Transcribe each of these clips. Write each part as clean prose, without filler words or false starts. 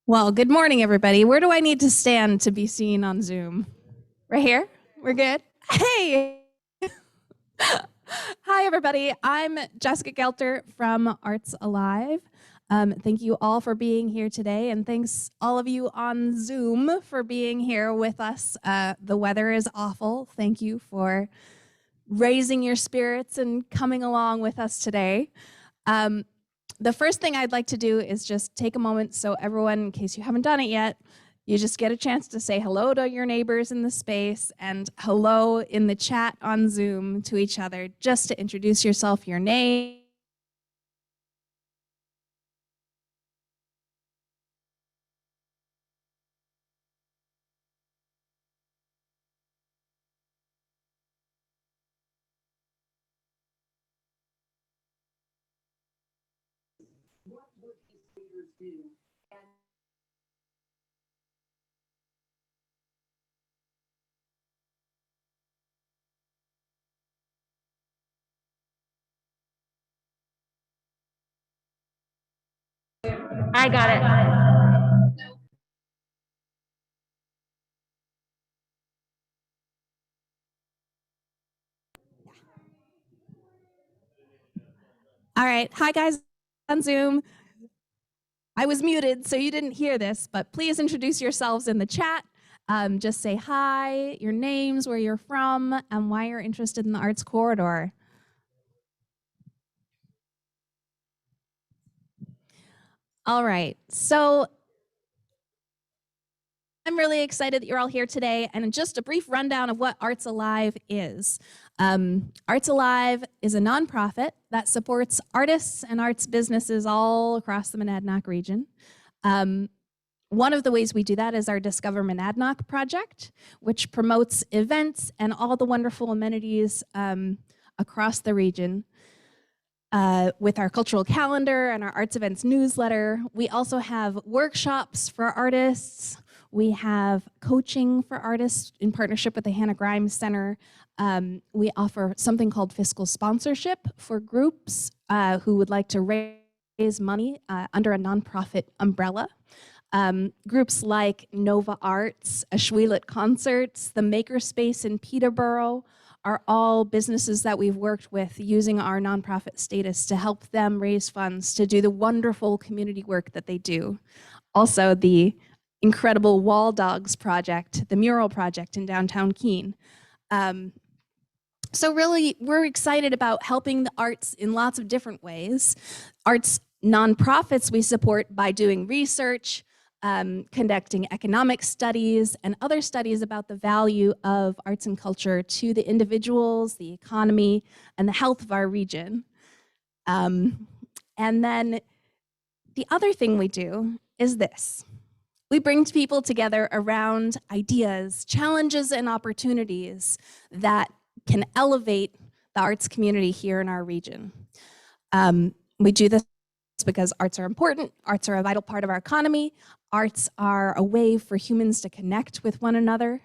Well, good morning, everybody. Where do I need to stand to be seen on Zoom? Right here? We're good? Hey! Hi, everybody. I'm Jessica Gelter from Arts Alive. Thank you all for being here today, and thanks all of you on Zoom for being here with us. The weather is awful. Thank you for raising your spirits and coming along with us today. The first thing I'd like to do is just take a moment so everyone, in case you haven't done it yet, you just get a chance to say hello to your neighbors in the space and hello in the chat on Zoom to each other, just to introduce yourself, your name. What would these leaders do? I got it. All right. Hi, guys on Zoom. I was muted, so you didn't hear this, but please introduce yourselves in the chat. Just say hi, your names, where you're from, and why you're interested in the Arts Corridor. All right, so I'm really excited that you're all here today, and just a brief rundown of what Arts Alive is. Arts Alive is a nonprofit that supports artists and arts businesses all across the Monadnock region. One of the ways we do that is our Discover Monadnock project, which promotes events and all the wonderful amenities across the region. With our cultural calendar and our arts events newsletter. We also have workshops for artists. We have coaching for artists in partnership with the Hannah Grimes Center. We offer something called fiscal sponsorship for groups who would like to raise money under a nonprofit umbrella. Groups like Nova Arts, Ashwilat Concerts, the Makerspace in Peterborough are all businesses that we've worked with using our nonprofit status to help them raise funds to do the wonderful community work that they do. Also, the incredible Wall Dogs project, the mural project in downtown Keene. So really, we're excited about helping the arts in lots of different ways. Arts nonprofits we support by doing research, conducting economic studies and other studies about the value of arts and culture to the individuals, the economy, and the health of our region. And then the other thing we do is this. We bring people together around ideas, challenges, and opportunities that can elevate the arts community here in our region. We do this because arts are important, arts are a vital part of our economy, arts are a way for humans to connect with one another,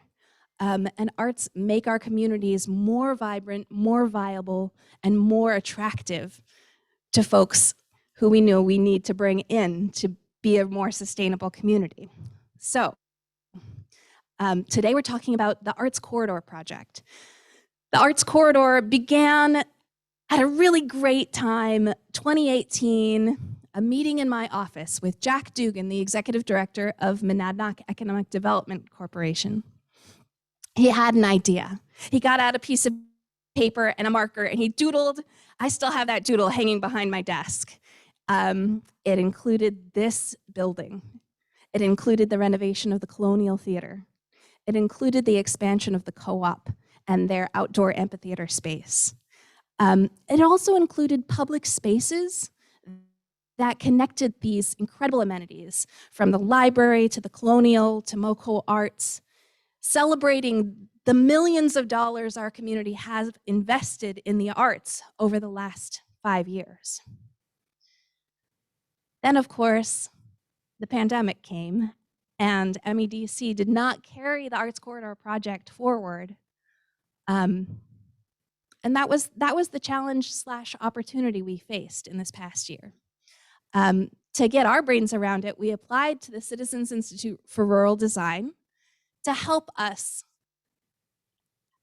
and arts make our communities more vibrant, more viable, and more attractive to folks who we know we need to bring in to be a more sustainable community. So, today we're talking about the Arts Corridor project. The Arts Corridor began at a really great time, 2018, a meeting in my office with Jack Dugan, the executive director of Monadnock Economic Development Corporation. He had an idea. He got out a piece of paper and a marker and he doodled. I still have that doodle hanging behind my desk. It included this building. It included the renovation of the Colonial Theater. It included the expansion of the co-op and their outdoor amphitheater space. It also included public spaces that connected these incredible amenities, from the library to the Colonial to Moco Arts, celebrating the millions of dollars our community has invested in the arts over the last 5 years. Then, of course, the pandemic came, and MEDC did not carry the Arts Corridor project forward. And that was the challenge / opportunity we faced in this past year. To get our brains around it, we applied to the Citizens Institute for Rural Design to help us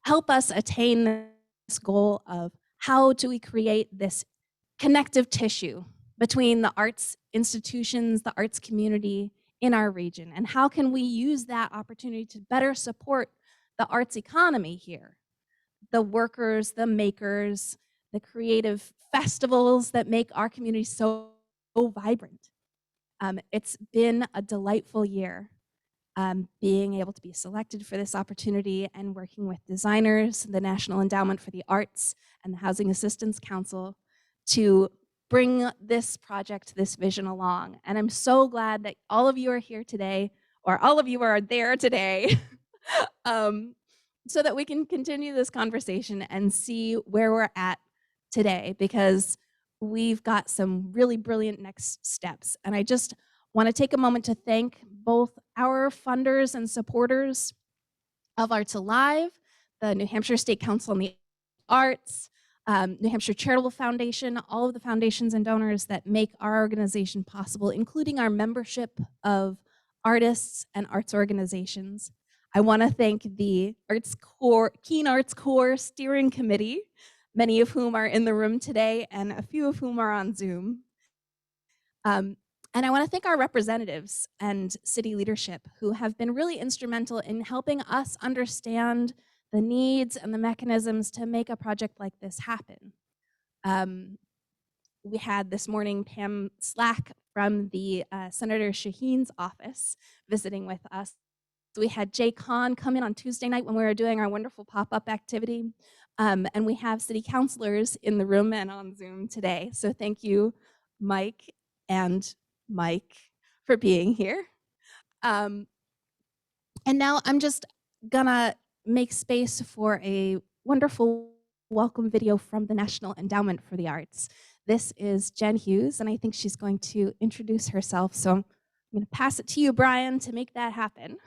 attain this goal of how do we create this connective tissue between the arts institutions, the arts community in our region, and how can we use that opportunity to better support the arts economy here, the workers, the makers, the creative festivals that make our community so vibrant. It's been a delightful year. Being able to be selected for this opportunity and working with designers, the National Endowment for the Arts, and the Housing Assistance Council to bring this project, this vision along. And I'm so glad that all of you are here today, or all of you are there today, so that we can continue this conversation and see where we're at today, because we've got some really brilliant next steps. And I just want to take a moment to thank both our funders and supporters of Arts Alive, the New Hampshire State Council on the Arts, New Hampshire Charitable Foundation, all of the foundations and donors that make our organization possible, including our membership of artists and arts organizations. I want to thank the Keene Arts Core Steering Committee, many of whom are in the room today and a few of whom are on Zoom. And I want to thank our representatives and city leadership who have been really instrumental in helping us understand the needs and the mechanisms to make a project like this happen. We had this morning Pam Slack from the Senator Shaheen's office visiting with us. We had Jay Kahn come in on Tuesday night when we were doing our wonderful pop-up activity. And we have city councilors in the room and on Zoom today. So thank you, Mike and Mike, for being here. And now I'm just gonna make space for a wonderful welcome video from the National Endowment for the Arts. This is Jen Hughes, and I think she's going to introduce herself. So I'm gonna pass it to you, Brian, to make that happen.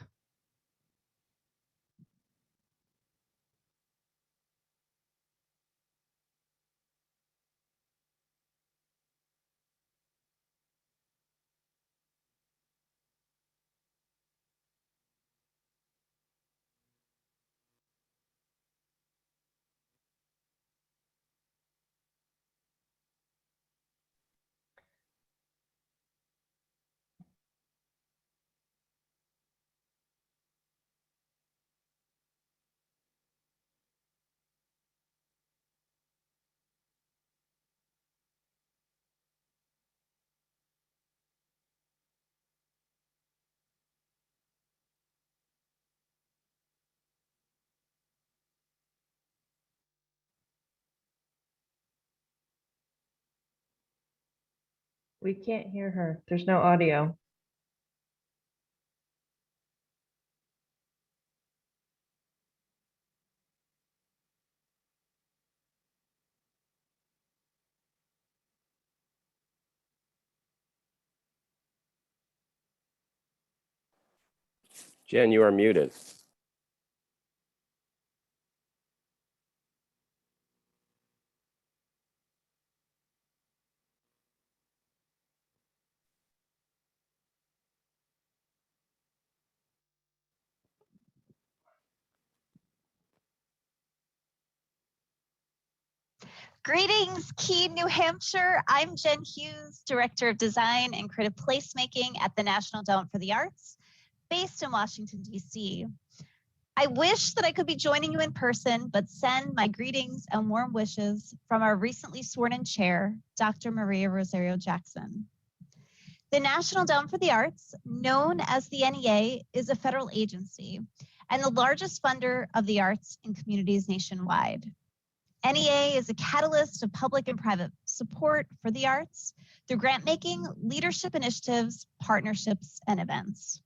We can't hear her. There's no audio. Jen, you are muted. Greetings, Keene, New Hampshire. I'm Jen Hughes, Director of Design and Creative Placemaking at the National Endowment for the Arts, based in Washington, D.C. I wish that I could be joining you in person, but send my greetings and warm wishes from our recently sworn-in chair, Dr. Maria Rosario Jackson. The National Endowment for the Arts, known as the NEA, is a federal agency and the largest funder of the arts in communities nationwide. NEA is a catalyst of public and private support for the arts through grant making, leadership initiatives, partnerships, and events.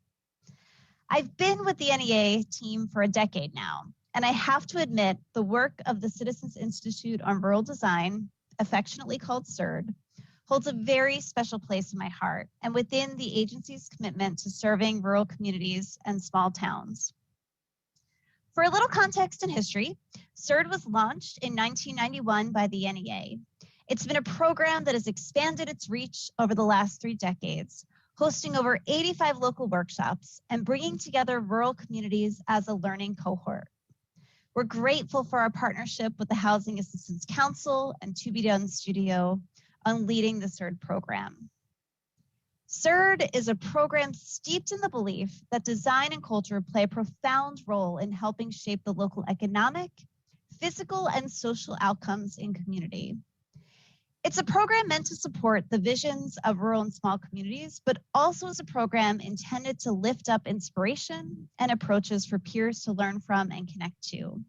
I've been with the NEA team for a decade now, and I have to admit the work of the Citizens Institute on Rural Design, affectionately called CIRD, holds a very special place in my heart and within the agency's commitment to serving rural communities and small towns. For a little context and history, CIRD was launched in 1991 by the NEA. It's been a program that has expanded its reach over the last 3 decades, hosting over 85 local workshops and bringing together rural communities as a learning cohort. We're grateful for our partnership with the Housing Assistance Council and To Be Done Studio on leading the CERD program. CERD is a program steeped in the belief that design and culture play a profound role in helping shape the local economic, physical, and social outcomes in community. It's a program meant to support the visions of rural and small communities, but also is a program intended to lift up inspiration and approaches for peers to learn from and connect to.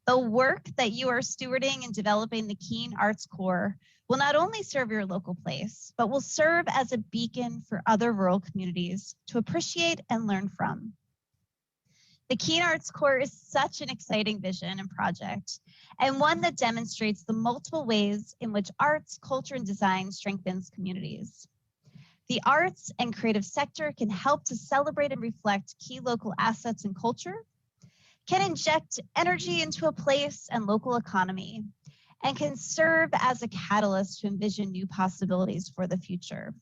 The work that you are stewarding and developing the Keene Arts Core will not only serve your local place, but will serve as a beacon for other rural communities to appreciate and learn from. The Keene Arts Core is such an exciting vision and project, and one that demonstrates the multiple ways in which arts, culture, and design strengthens communities. The arts and creative sector can help to celebrate and reflect key local assets and culture, can inject energy into a place and local economy, and can serve as a catalyst to envision new possibilities for the future.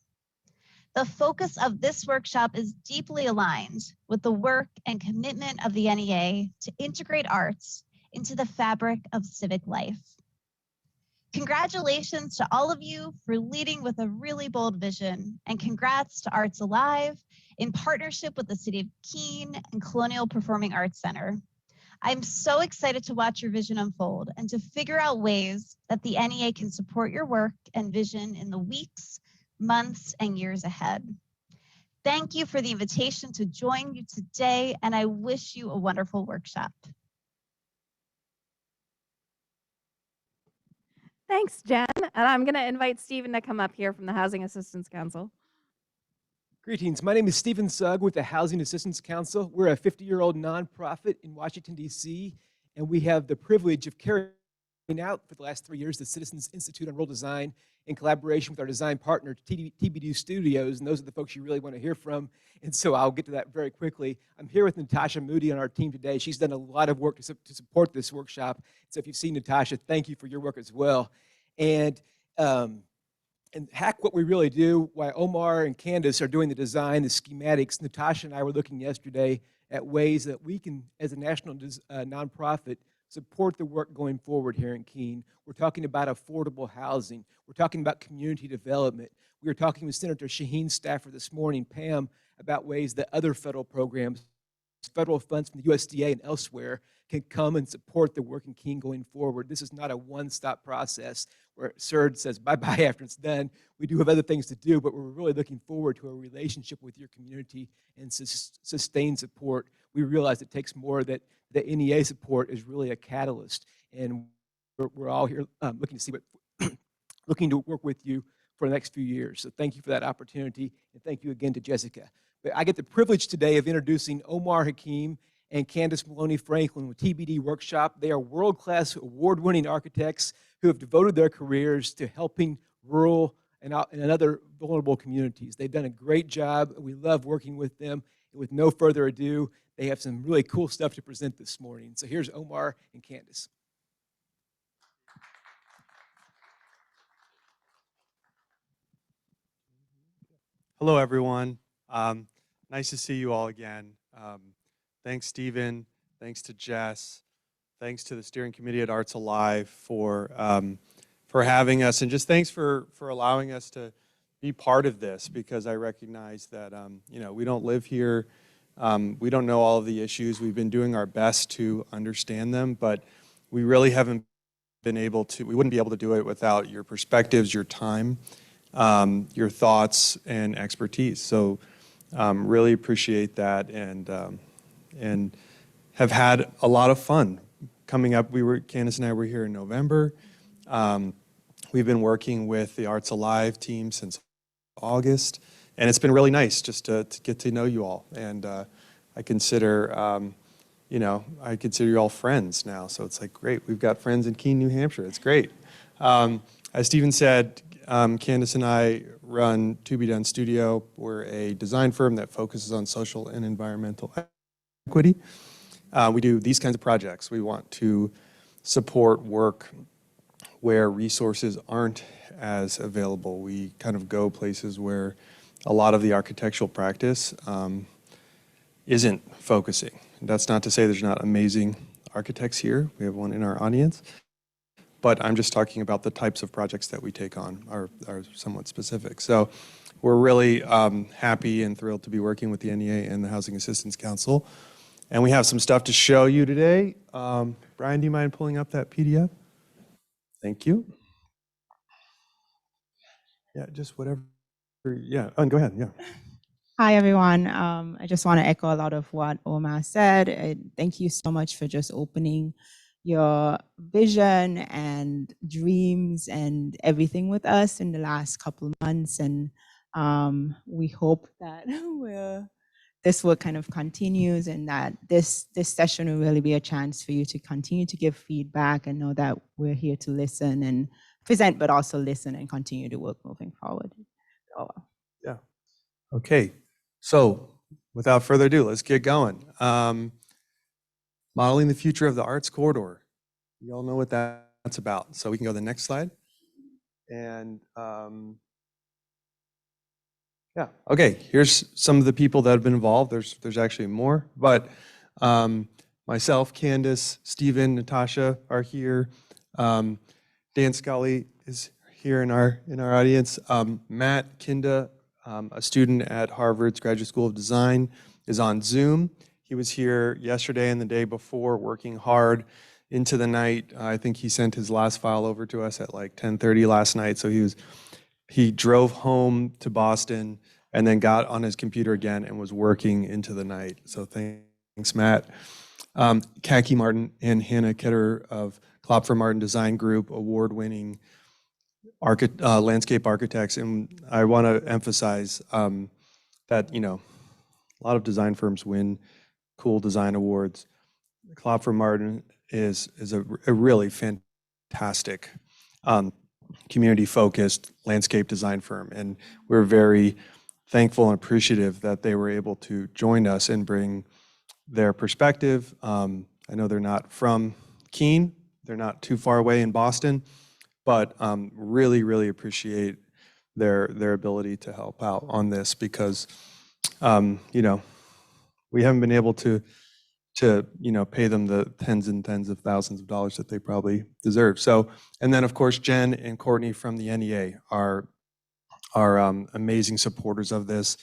The focus of this workshop is deeply aligned with the work and commitment of the NEA to integrate arts into the fabric of civic life. Congratulations to all of you for leading with a really bold vision, and congrats to Arts Alive in partnership with the City of Keene and Colonial Performing Arts Center. I'm so excited to watch your vision unfold and to figure out ways that the NEA can support your work and vision in the weeks, months, and years ahead. Thank you for the invitation to join you today, and I wish you a wonderful workshop. Thanks, Jen. And I'm going to invite Stephen to come up here from the Housing Assistance Council. Greetings. My name is Stephen Sugg with the Housing Assistance Council. We're a 50-year-old nonprofit in Washington, D.C., and we have the privilege of carrying out for the last 3 years the Citizens Institute on Rural Design in collaboration with our design partner, TBD Studios, and those are the folks you really want to hear from, and so I'll get to that very quickly. I'm here with Natasha Moody on our team today. She's done a lot of work to support this workshop, so if you've seen Natasha, thank you for your work as well. And hack what we really do, why Omar and Candace are doing the design, the schematics. Natasha and I were looking yesterday at ways that we can, as a national nonprofit, support the work going forward here in Keene. We're talking about affordable housing. We're talking about community development. We were talking with Senator Shaheen's staffer this morning, Pam, about ways that other federal programs, federal funds from the USDA and elsewhere, can come and support the work in Keene going forward. This is not a one-stop process where CERD says bye-bye after it's done. We do have other things to do, but we're really looking forward to a relationship with your community and sustained support. We realize it takes more, that the NEA support is really a catalyst, and we're all here looking to see what, looking to work with you for the next few years. So thank you for that opportunity, and thank you again to Jessica. But I get the privilege today of introducing Omar Hakeem and Candace Maloney Franklin with TBD Workshop. They are world-class, award-winning architects who have devoted their careers to helping rural and other vulnerable communities. They've done a great job. We love working with them. And with no further ado, they have some really cool stuff to present this morning. So here's Omar and Candace. Hello, everyone. Nice to see you all again. Thanks, Stephen. Thanks to Jess. Thanks to the steering committee at Arts Alive for having us, and just thanks for allowing us to be part of this, because I recognize that you know, we don't live here. We don't know all of the issues. We've been doing our best to understand them, but we really haven't been able to. We wouldn't be able to do it without your perspectives, your time, your thoughts, and expertise. So really appreciate that, and have had a lot of fun coming up. Candace and I were here in November. We've been working with the Arts Alive team since August, and it's been really nice just to get to know you all. And I consider, you know, I consider you all friends now. So it's like, great, we've got friends in Keene, New Hampshire. It's great. As Stephen said, Candace and I run To Be Done Studio. We're a design firm that focuses on social and environmental equity. We do these kinds of projects. We want to support work where resources aren't as available. We kind of go places where a lot of the architectural practice isn't focusing. That's not to say there's not amazing architects here. We have one in our audience. But I'm just talking about the types of projects that we take on are somewhat specific. So we're really happy and thrilled to be working with the NEA and the Housing Assistance Council. And we have some stuff to show you today. Brian, do you mind pulling up that PDF? Thank you. Yeah, just whatever. Yeah, go ahead, yeah. Hi, everyone. I just want to echo a lot of what Omar said. Thank you so much for just opening your vision and dreams and everything with us in the last couple of months. And we hope that this work kind of continues and that this session will really be a chance for you to continue to give feedback and know that we're here to listen and present, but also listen and continue to work moving forward. So, yeah. Okay. So without further ado, let's get going. Modeling the future of the arts corridor. You all know what that's about. So we can go to the next slide. And yeah, okay, here's some of the people that have been involved. There's actually more, but myself, Candace, Stephen, Natasha are here. Dan Scully is here in our audience. Matt Kinda, a student at Harvard's Graduate School of Design, is on Zoom. He was here yesterday and the day before working hard into the night. I think he sent his last file over to us at like 10:30 last night. So he drove home to Boston and then got on his computer again and was working into the night. So thanks, Matt. Kaki Martin and Hannah Ketter of Klopfer Martin Design Group, award-winning landscape architects. And I want to emphasize that, you know, a lot of design firms win cool design awards. Klopfer Martin is a really fantastic community-focused landscape design firm, and we're very thankful and appreciative that they were able to join us and bring their perspective. I know they're not from Keene, they're not too far away in Boston, but really, really appreciate their ability to help out on this because, you know, we haven't been able to you know, pay them the tens and tens of thousands of dollars that they probably deserve. So, and then of course, Jen and Courtney from the NEA are amazing supporters of this.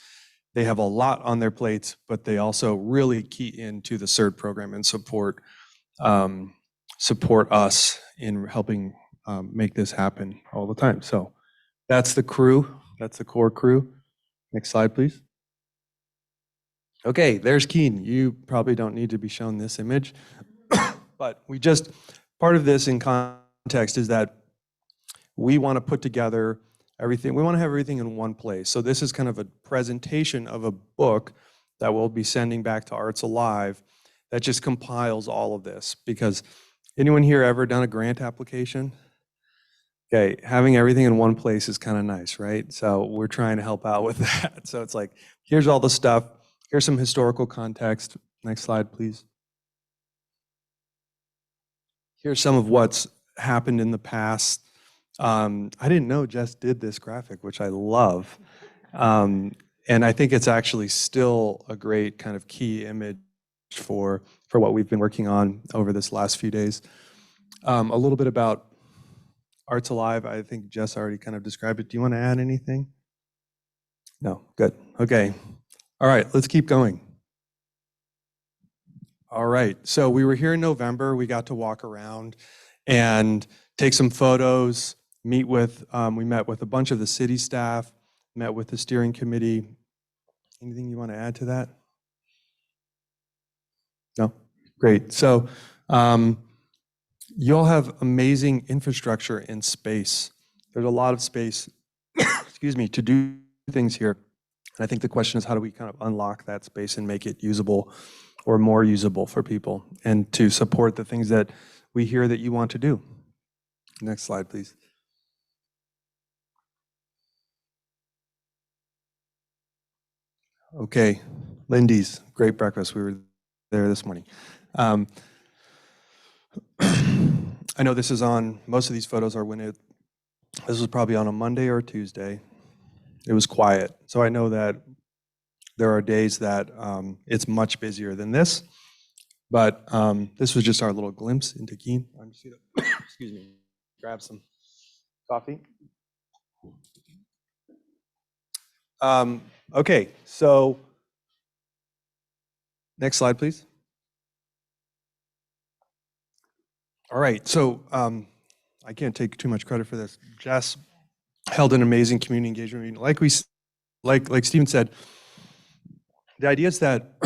They have a lot on their plates, but they also really key into the CERT program and support us in helping make this happen all the time. So that's the crew, that's the core crew. Next slide, please. Okay, there's Keene. You probably don't need to be shown this image, but part of this in context is that we want to put together everything. We want to have everything in one place. So this is kind of a presentation of a book that we'll be sending back to Arts Alive that just compiles all of this. Because anyone here ever done a grant application? Okay, having everything in one place is kind of nice, right? So we're trying to help out with that. So it's like, here's all the stuff. Here's some historical context. Next slide, please. Here's some of what's happened in the past. I didn't know Jess did this graphic, which I love. And I think it's actually still a great kind of key image for what we've been working on over this last few days. A little bit about Arts Alive. I think Jess already kind of described it. Do you want to add anything? No, good. Okay. All right, let's keep going. All right, so we were here in November. We got to walk around and take some photos, we met with a bunch of the city staff, met with the steering committee. Anything you want to add to that? No? Great. So you all have amazing infrastructure and space. There's a lot of space, excuse me, to do things here. And I think the question is, how do we kind of unlock that space and make it usable or more usable for people and to support the things that we hear that you want to do? Next slide, please. Okay, Lindy's, great breakfast. We were there this morning. I know this is on, most of these photos are this was probably on a Monday or a Tuesday. It was quiet. So I know that there are days that it's much busier than this, but this was just our little glimpse into Keene. I'm just gonna, excuse me, grab some coffee. Okay, so next slide, please. All right, so I can't take too much credit for this. Jess held an amazing community engagement meeting. Like Stephen said, the idea is that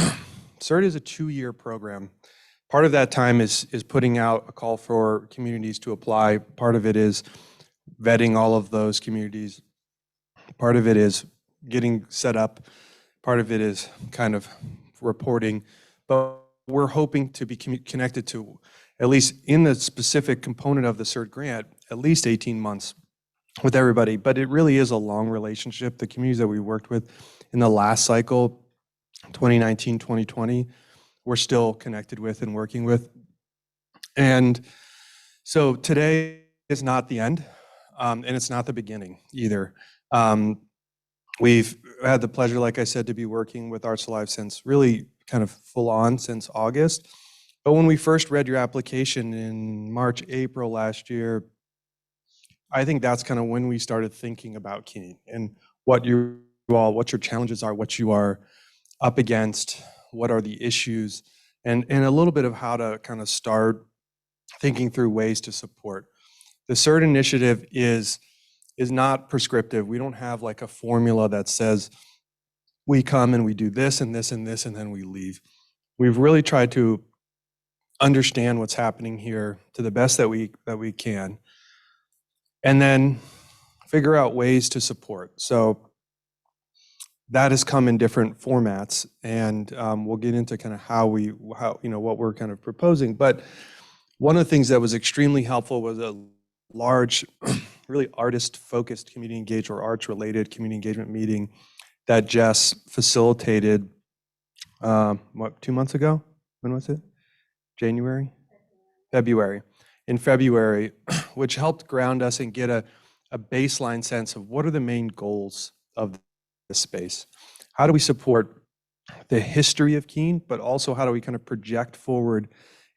CERT is a 2-year program. Part of that time is putting out a call for communities to apply. Part of it is vetting all of those communities. Part of it is getting set up. Part of it is kind of reporting. But we're hoping to be connected to, at least in the specific component of the CERT grant, at least 18 months with everybody. But it really is a long relationship. The communities that we worked with in the last cycle, 2019, 2020, we're still connected with and working with. And so today is not the end, and it's not the beginning either. We've had the pleasure, like I said, to be working with Arts Alive since really kind of full on since August. But when we first read your application in March, April last year, I think that's kind of when we started thinking about Keene and what your challenges are, what you are up against, what are the issues, and a little bit of how to kind of start thinking through ways to support. The CERT initiative is not prescriptive. We don't have like a formula that says we come and we do this and this and this and then we leave. We've really tried to understand what's happening here to the best that we can, and then figure out ways to support. So that has come in different formats, and we'll get into kind of how what we're kind of proposing. But one of the things that was extremely helpful was a large, really artist-focused community engagement or arts-related community engagement meeting that Jess facilitated, 2 months ago? When was it? January? February. In February, which helped ground us and get a baseline sense of what are the main goals of this space. How do we support the history of Keene, but also how do we kind of project forward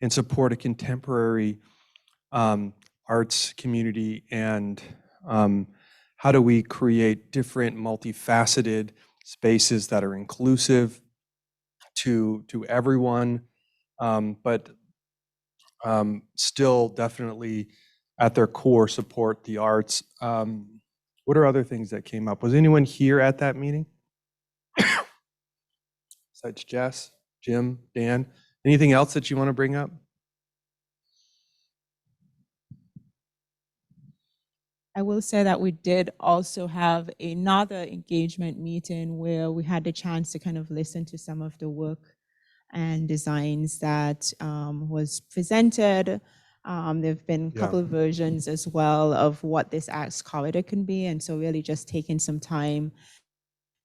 and support a contemporary arts community, and how do we create different multifaceted spaces that are inclusive to everyone, but still definitely at their core support the arts. What are other things that came up? Was anyone here at that meeting? Besides Jess, Jim, Dan, anything else that you want to bring up? I will say that we did also have another engagement meeting where we had the chance to kind of listen to some of the work and designs that was presented. There've been a couple of versions as well of what this arts corridor can be. And so really just taking some time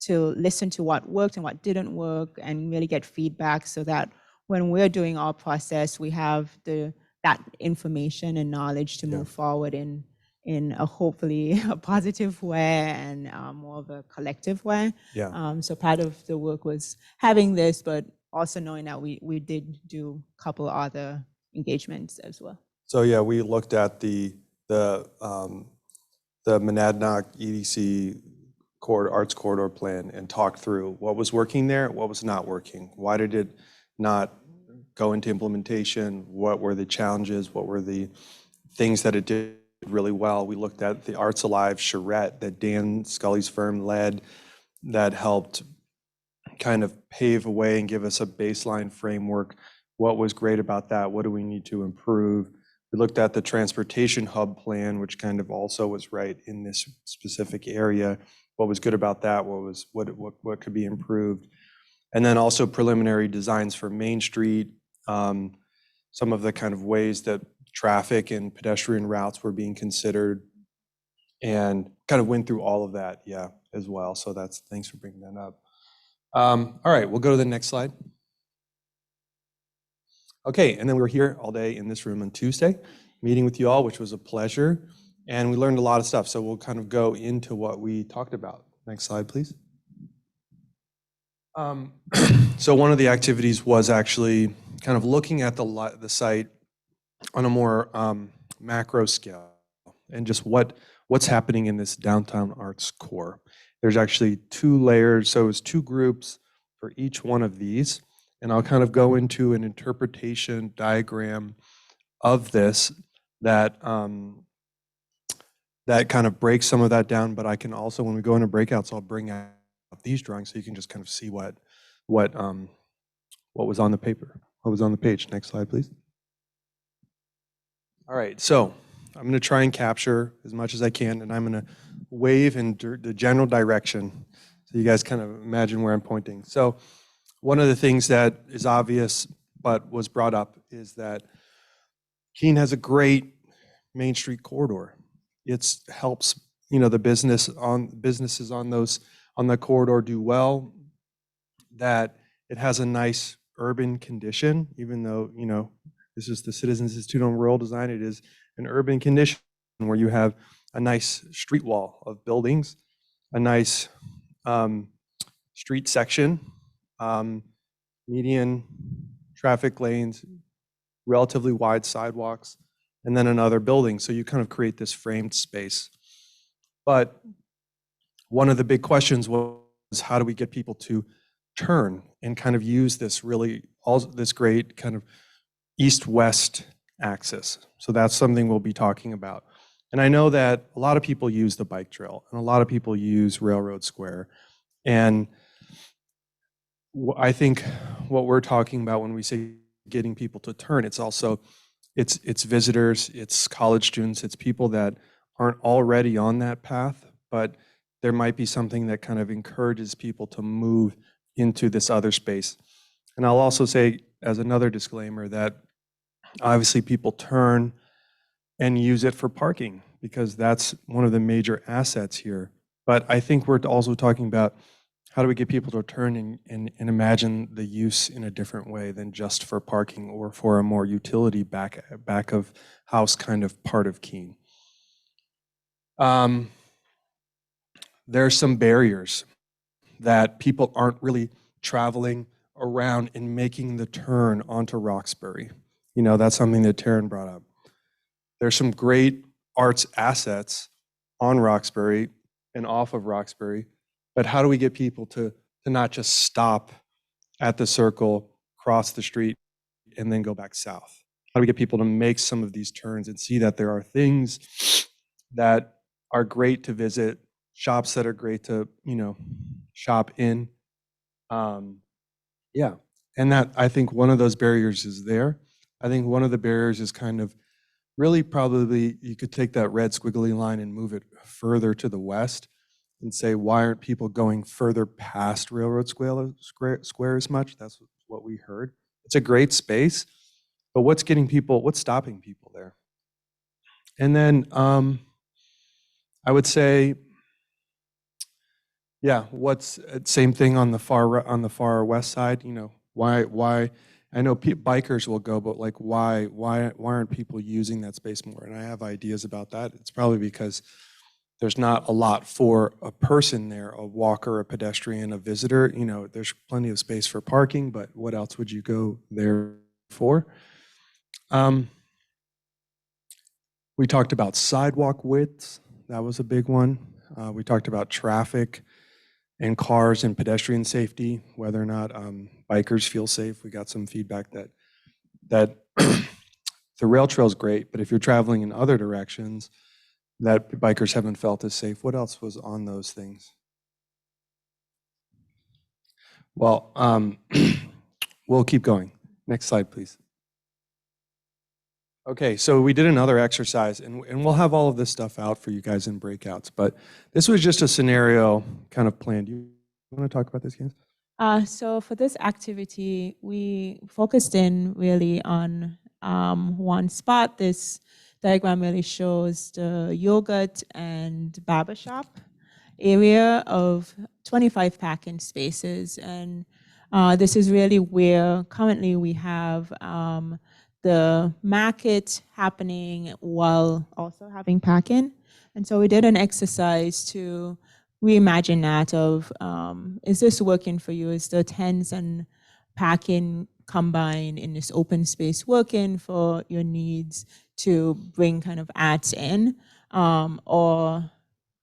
to listen to what worked and what didn't work and really get feedback so that when we're doing our process, we have that information and knowledge to move forward in a hopefully a positive way and more of a collective way. So part of the work was having this, but also knowing that we did do a couple other engagements as well. So yeah, we looked at the Monadnock EDC Arts Corridor plan and talked through what was working there, what was not working. Why did it not go into implementation? What were the challenges? What were the things that it did really well? We looked at the Arts Alive charrette that Dan Scully's firm led that helped kind of pave a way and give us a baseline framework. What was great about that? What do we need to improve? We looked at the transportation hub plan, which kind of also was right in this specific area. What was good about that? What could be improved? And then also preliminary designs for Main Street, some of the kind of ways that traffic and pedestrian routes were being considered, and kind of went through all of that, as well. So thanks for bringing that up. All right, we'll go to the next slide. Okay, and then we were here all day in this room on Tuesday. meeting with you all, which was a pleasure. And we learned a lot of stuff. So we'll kind of go into what we talked about. Next slide, please. So one of the activities was actually kind of looking at the site on a more macro scale and just what's happening in this downtown arts core. There's actually 2 layers, so it's 2 groups for each one of these. And I'll kind of go into an interpretation diagram of this that that kind of breaks some of that down, but I can also, when we go into breakouts, I'll bring out these drawings so you can just kind of see what was on the paper, what was on the page. Next slide, please. All right, so I'm going to try and capture as much as I can, and I'm going to wave in the general direction so you guys kind of imagine where I'm pointing. So one of the things that is obvious but was brought up is that Keene has a great Main Street corridor. It helps, the businesses on the corridor do well, that it has a nice urban condition, even though, this is the Citizens Institute on Rural Design. It is an urban condition where you have a nice street wall of buildings, a nice street section, median traffic lanes, relatively wide sidewalks, and then another building. So you kind of create this framed space. But one of the big questions was, how do we get people to turn and kind of use this this great kind of east-west axis? So that's something we'll be talking about. And I know that a lot of people use the bike trail and a lot of people use Railroad Square. And I think what we're talking about when we say getting people to turn, it's also, it's visitors, it's college students, it's people that aren't already on that path, but there might be something that kind of encourages people to move into this other space. And I'll also say, as another disclaimer, that obviously people turn and use it for parking because that's one of the major assets here. But I think we're also talking about how do we get people to turn and imagine the use in a different way than just for parking or for a more utility back of house kind of part of Keene. There's some barriers that people aren't really traveling around and making the turn onto Roxbury. That's something that Taryn brought up. There's some great arts assets on Roxbury and off of Roxbury, but how do we get people to not just stop at the circle, cross the street, and then go back south? How do we get people to make some of these turns and see that there are things that are great to visit, shops that are great to, shop in? Yeah, and that, I think one of those barriers is there. I think one of the barriers is kind of really probably you could take that red squiggly line and move it further to the west and say, why aren't people going further past Railroad Square as much? That's what we heard. It's a great space, but what's stopping people there? And then I would say, yeah, same thing on the far west side. Why? I know bikers will go, but like, why aren't people using that space more? And I have ideas about that. It's probably because there's not a lot for a person there, a walker, a pedestrian, a visitor. There's plenty of space for parking, but what else would you go there for? We talked about sidewalk widths. That was a big one. We talked about traffic and cars and pedestrian safety, whether or not bikers feel safe. We got some feedback that the rail trail is great, but if you're traveling in other directions, that bikers haven't felt as safe. What else was on those things? Well, we'll keep going. Next slide, please. Okay, so we did another exercise, and we'll have all of this stuff out for you guys in breakouts, but this was just a scenario kind of planned. You want to talk about this, Candace? So for this activity, we focused in really on one spot. This diagram really shows the yogurt and barbershop area of 25 parking spaces. And this is really where currently we have the market happening while also having packing. And so we did an exercise to reimagine that of, is this working for you? Is the tents and packing combined in this open space working for your needs to bring kind of arts in? Or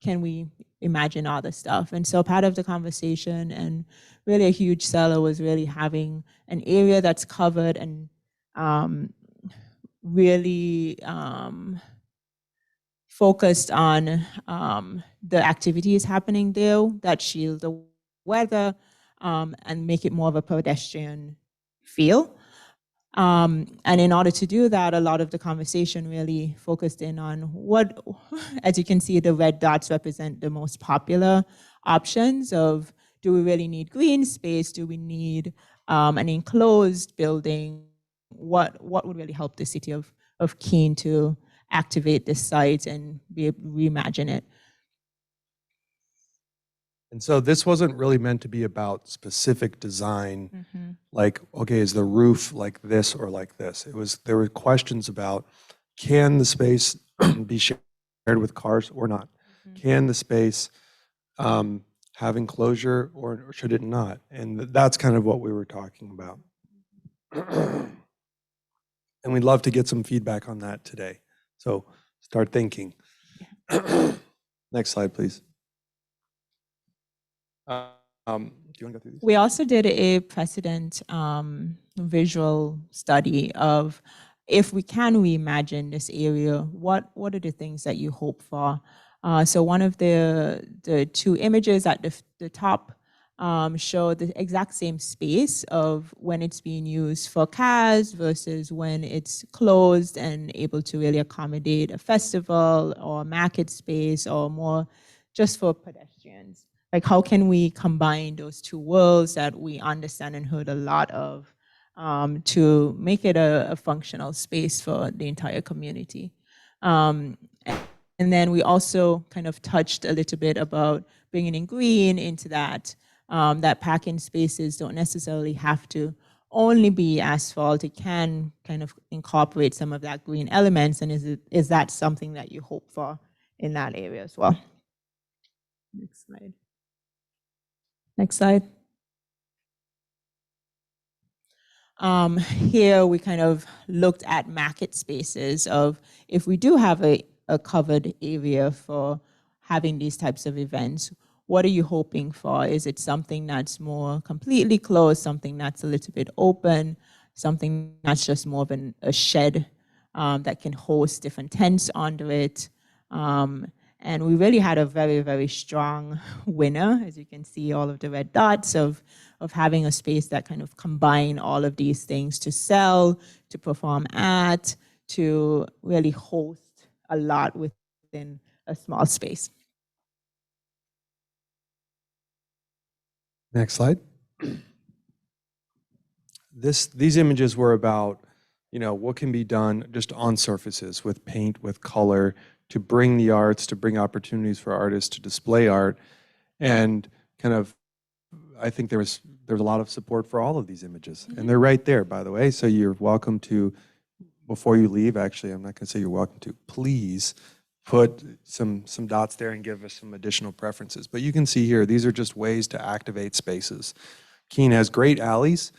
can we imagine other stuff? And so part of the conversation and really a huge seller was really having an area that's covered and really focused on the activities happening there that shield the weather and make it more of a pedestrian feel. And in order to do that, a lot of the conversation really focused in on what, as you can see, the red dots represent the most popular options of, do we really need green space? Do we need an enclosed building? What would really help the city of Keene to activate this site and reimagine it? And so this wasn't really meant to be about specific design, like, okay, is the roof like this or like this? There were questions about, can the space be shared with cars or not? Can the space have enclosure or should it not? And that's kind of what we were talking about. And we'd love to get some feedback on that today. So start thinking. Next slide, please. Do you want to go through these? We also did a precedent visual study of, if we can reimagine this area, what are the things that you hope for? So one of the two images at the top show the exact same space of when it's being used for cars versus when it's closed and able to really accommodate a festival or market space or more just for pedestrians. Like, how can we combine those two worlds that we understand and heard a lot of to make it a functional space for the entire community? And then we also kind of touched a little bit about bringing in green into that, that parking spaces don't necessarily have to only be asphalt. It can kind of incorporate some of that green elements. And is that something that you hope for in that area as well? Next slide. Next slide. Here we kind of looked at market spaces of, if we do have a covered area for having these types of events, what are you hoping for? Is it something that's more completely closed, something that's a little bit open, something that's just more of a shed that can host different tents under it? And we really had a very, very strong winner, as you can see all of the red dots of having a space that kind of combine all of these things to sell, to perform at, to really host a lot within a small space. Next slide. These images were about, what can be done just on surfaces with paint, with color, to bring the arts, to bring opportunities for artists to display art. And kind of, I think there's a lot of support for all of these images. And they're right there, by the way. So you're welcome to, before you leave, actually, I'm not gonna say you're welcome to, please put some dots there and give us some additional preferences. But you can see here, these are just ways to activate spaces. Keene has great alleys.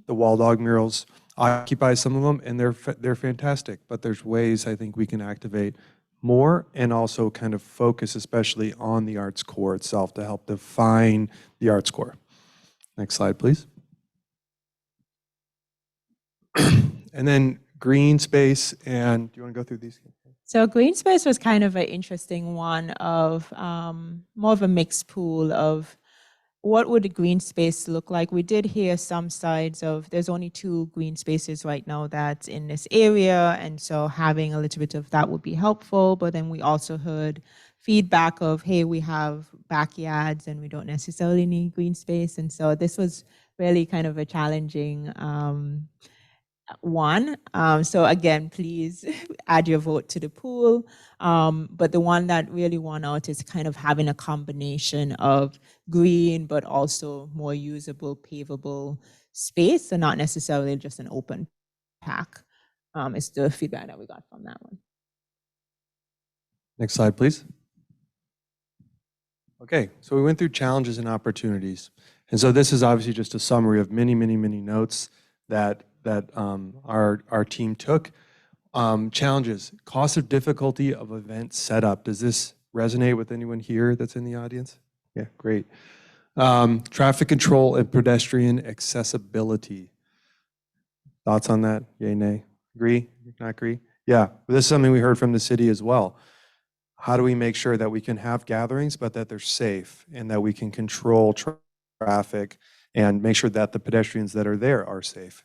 The wall dog murals occupy some of them, and they're fantastic. But there's ways I think we can activate more and also kind of focus especially on the arts core itself to help define the arts core. Next slide, please. And then green space, and do you want to go through these? So green space was kind of an interesting one of more of a mixed pool of what would a green space look like. We did hear some sides of, there's only 2 green spaces right now that's in this area, and so having a little bit of that would be helpful. But then we also heard feedback of, hey, we have backyards and we don't necessarily need green space. And so this was really kind of a challenging one. So again, please add your vote to the pool. But the one that really won out is kind of having a combination of green, but also more usable, pavable space, and not necessarily just an open pack. It's the feedback that we got from that one. Next slide, please. Okay, so we went through challenges and opportunities. And so this is obviously just a summary of many, many, many notes that our team took. Challenges, cost of difficulty of event setup. Does this resonate with anyone here that's in the audience? Yeah, great. Traffic control and pedestrian accessibility. Thoughts on that? Yay, nay? Agree? Not agree? Yeah, this is something we heard from the city as well. How do we make sure that we can have gatherings, but that they're safe and that we can control traffic and make sure that the pedestrians that are there are safe?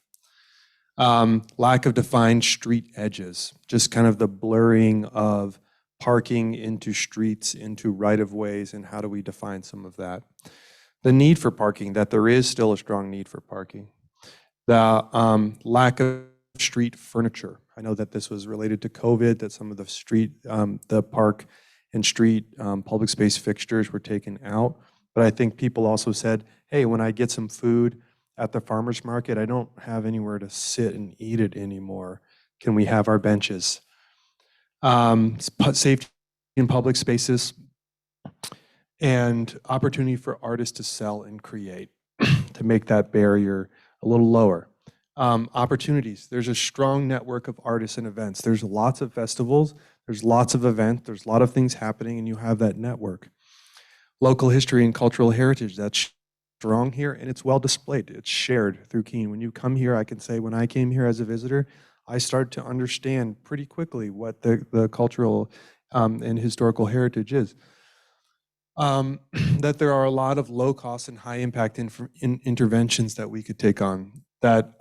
Lack of defined street edges, just kind of the blurring of parking into streets, into right-of-ways, and how do we define some of that? The need for parking, that there is still a strong need for parking. The lack of street furniture. I know that this was related to COVID, that some of the street, the park and street public space fixtures were taken out. But I think people also said, hey, when I get some food at the farmer's market, I don't have anywhere to sit and eat it anymore. Can we have our benches? Safety in public spaces and opportunity for artists to sell and create to make that barrier a little lower. Opportunities. There's a strong network of artists and events. There's lots of festivals. There's lots of events. There's a lot of things happening, and you have that network. Local history and cultural heritage. That's strong here, and it's well displayed. It's shared through Keene. When you come here, I can say when I came here as a visitor, I started to understand pretty quickly what the cultural and historical heritage is. That there are a lot of low cost and high impact interventions that we could take on. That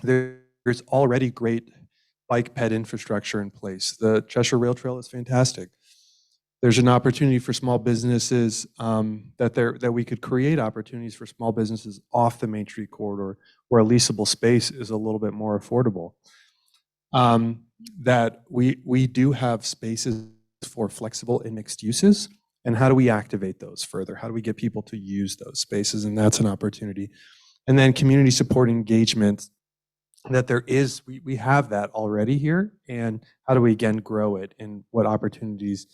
there's already great bike ped infrastructure in place. The Cheshire Rail Trail is fantastic. There's an opportunity for small businesses that we could create opportunities for small businesses off the Main Street corridor where a leasable space is a little bit more affordable. That we do have spaces for flexible and mixed uses. And how do we activate those further? How do we get people to use those spaces? And that's an opportunity. And then community support engagement, that there is, we have that already here. And how do we again grow it? And what opportunities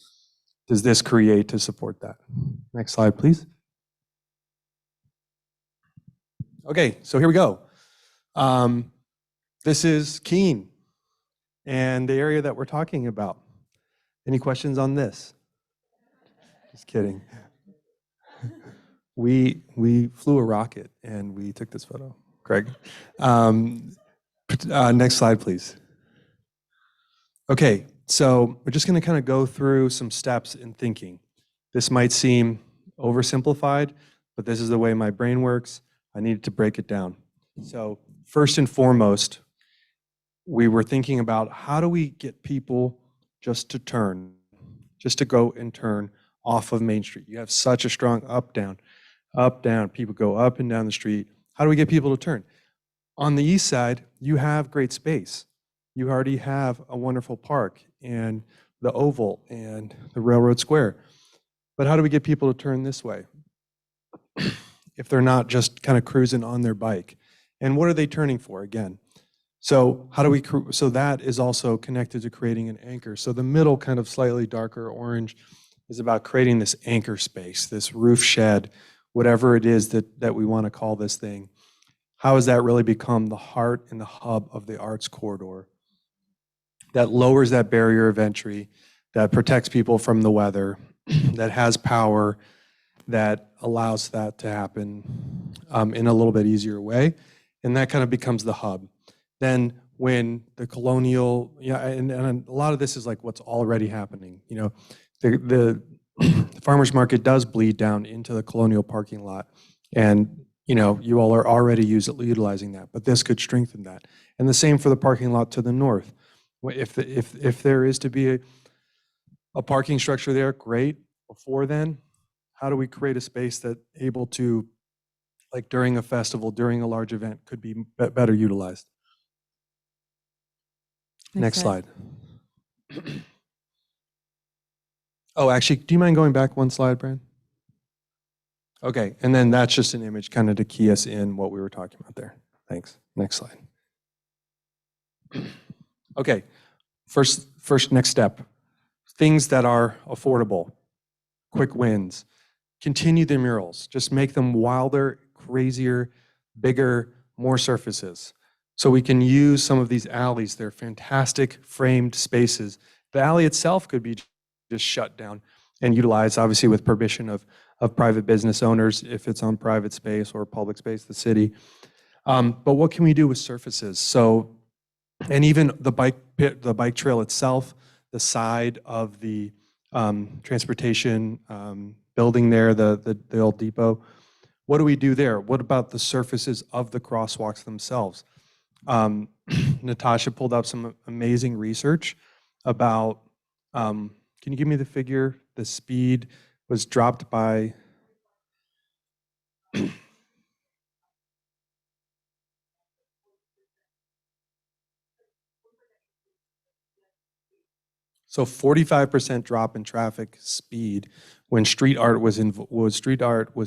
does this create to support that? Next slide, please. Okay, so here we go. This is Keene and the area that we're talking about. Any questions on this? Just kidding. We flew a rocket and we took this photo, Craig. Next slide, please. Okay, so we're just gonna kind of go through some steps in thinking. This might seem oversimplified, but this is the way my brain works. I needed to break it down. So first and foremost, we were thinking about how do we get people just to turn, just to go and turn off of Main Street. You have such a strong up, down, people go up and down the street. How do we get people to turn? On the east side, you have great space. You already have a wonderful park and the Oval and the Railroad Square. But how do we get people to turn this way if they're not just kind of cruising on their bike? And what are they turning for again? So how do we, so that is also connected to creating an anchor. So the middle kind of slightly darker orange is about creating this anchor space, this roof shed, whatever it is that we want to call this thing. How has that really become the heart and the hub of the arts corridor? That lowers that barrier of entry, that protects people from the weather, that has power, that allows that to happen in a little bit easier way. And that kind of becomes the hub. Then when the colonial, and a lot of this is like what's already happening. You know, the farmer's market does bleed down into the colonial parking lot. And you know, you all are already utilizing that, but this could strengthen that. And the same for the parking lot to the north. If there is to be a parking structure there, great. Before then, how do we create a space that able to, like during a festival, during a large event, could be better utilized? Next slide. Oh, actually, do you mind going back one slide, Brand? Okay, and then that's just an image kind of to key us in what we were talking about there. Thanks. Next slide. Okay, first next step, things that are affordable, quick wins. Continue the murals, just make them wilder, crazier, bigger, more surfaces. So we can use some of these alleys. They're fantastic framed spaces. The alley itself could be just shut down and utilized, obviously with permission of private business owners, if it's on private space or public space, the city. But what can we do with surfaces? So, and even the bike trail itself, the side of the transportation building there, the old depot. What do we do there? What about the surfaces of the crosswalks themselves? Natasha pulled up some amazing research about, can you give me the figure? The speed was dropped by, so 45% drop in traffic speed when street art was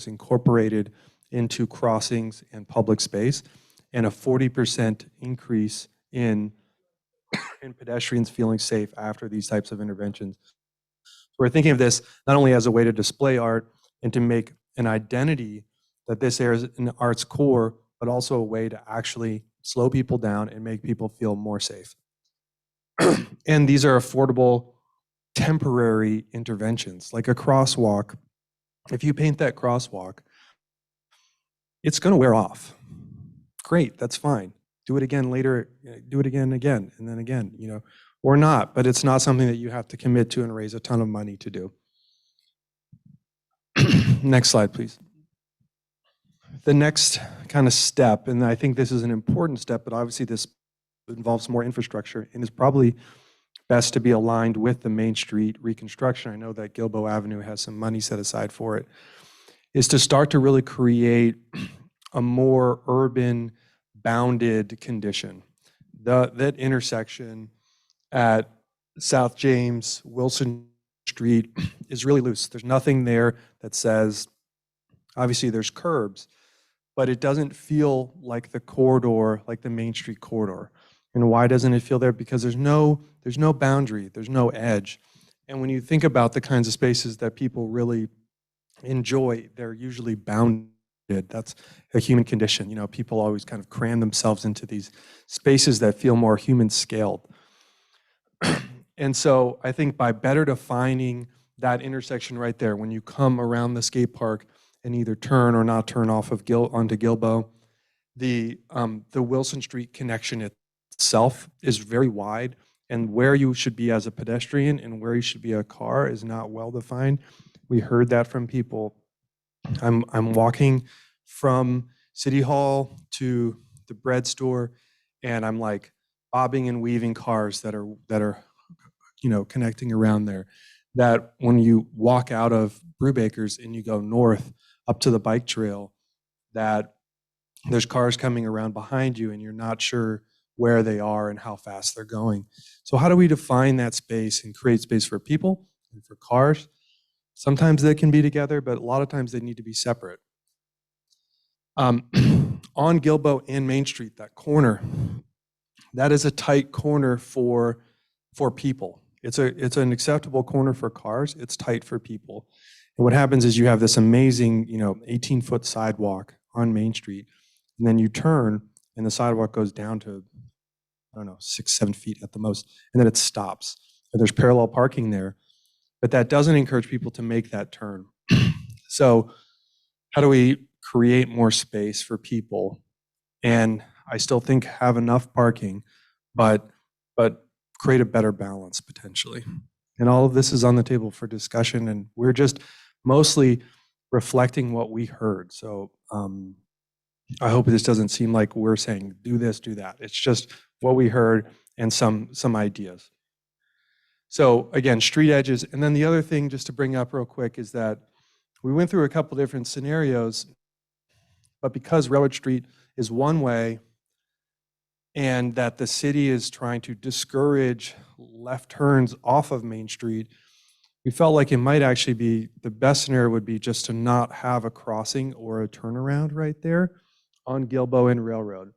incorporated into crossings and public space, and a 40% increase in pedestrians feeling safe after these types of interventions. So we're thinking of this not only as a way to display art and to make an identity that this is an arts core, but also a way to actually slow people down and make people feel more safe. And these are affordable, temporary interventions, like a crosswalk. If you paint that crosswalk, it's going to wear off. Great, that's fine. Do it again later, do it again, and then again, or not, but it's not something that you have to commit to and raise a ton of money to do. Next slide, please. The next kind of step, and I think this is an important step, but obviously this involves more infrastructure and is probably best to be aligned with the Main Street reconstruction. I know that Gilboa Avenue has some money set aside for it, is to start to really create a more urban bounded condition. That intersection at South James, Wilson Street is really loose. There's nothing there that says, obviously there's curbs, but it doesn't feel like the corridor, like the Main Street corridor. And why doesn't it feel there? Because there's no boundary, there's no edge. And when you think about the kinds of spaces that people really enjoy, they're usually bounded. That's a human condition. People always kind of cram themselves into these spaces that feel more human scaled. And so I think by better defining that intersection right there, when you come around the skate park and either turn or not turn off of onto Gilboa, the Wilson Street connection itself is very wide, and where you should be as a pedestrian and where you should be a car is not well defined. We heard that from people. I'm walking from City Hall to the bread store, and I'm like bobbing and weaving cars that are connecting around there. That when you walk out of Brubaker's and you go north up to the bike trail, that there's cars coming around behind you and you're not sure where they are and how fast they're going. So how do we define that space and create space for people and for cars? Sometimes they can be together, but a lot of times they need to be separate. On Gilboa and Main Street, that corner, that is a tight corner for people. It's an acceptable corner for cars. It's tight for people. And what happens is you have this amazing, 18-foot sidewalk on Main Street, and then you turn and the sidewalk goes down to, 6-7 feet at the most, and then it stops. And there's parallel parking there, but that doesn't encourage people to make that turn. So how do we create more space for people? And I still think have enough parking, but create a better balance potentially. And all of this is on the table for discussion, and we're just mostly reflecting what we heard. So I hope this doesn't seem like we're saying, do this, do that. It's just what we heard and some ideas. So again, street edges. And then the other thing just to bring up real quick is that we went through a couple different scenarios, but because Railroad Street is one way and that the city is trying to discourage left turns off of Main Street, we felt like it might actually be, the best scenario would be just to not have a crossing or a turnaround right there on Gilboa and Railroad.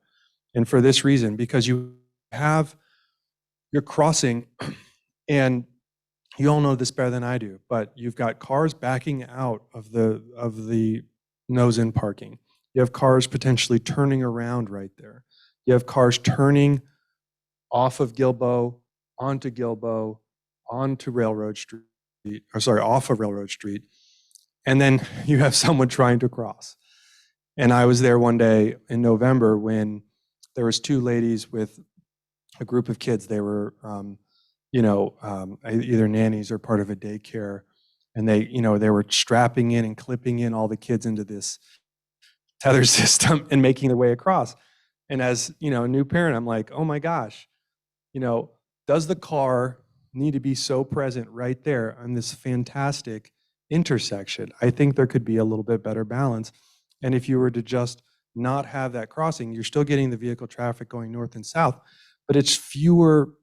And for this reason, because you have, you're crossing, and you all know this better than I do, but you've got cars backing out of the nose-in parking. You have cars potentially turning around right there. You have cars turning off of Gilbo, onto Gilbo, onto Railroad Street, or sorry, off of Railroad Street. And then you have someone trying to cross. And I was there one day in November when there was two ladies with a group of kids. They were, either nannies or part of a daycare. And they were strapping in and clipping in all the kids into this tether system and making their way across. And as, a new parent, I'm like, oh my gosh, does the car need to be so present right there on this fantastic intersection? I think there could be a little bit better balance. And if you were to just not have that crossing, you're still getting the vehicle traffic going north and south, but it's fewer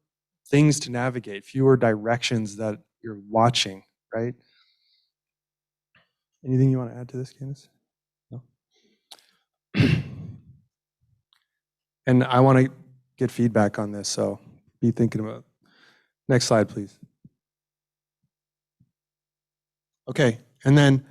things to navigate, fewer directions that you're watching, right? Anything you want to add to this, Candace? No? And I want to get feedback on this, so be thinking about it. Next slide, please. Okay, and then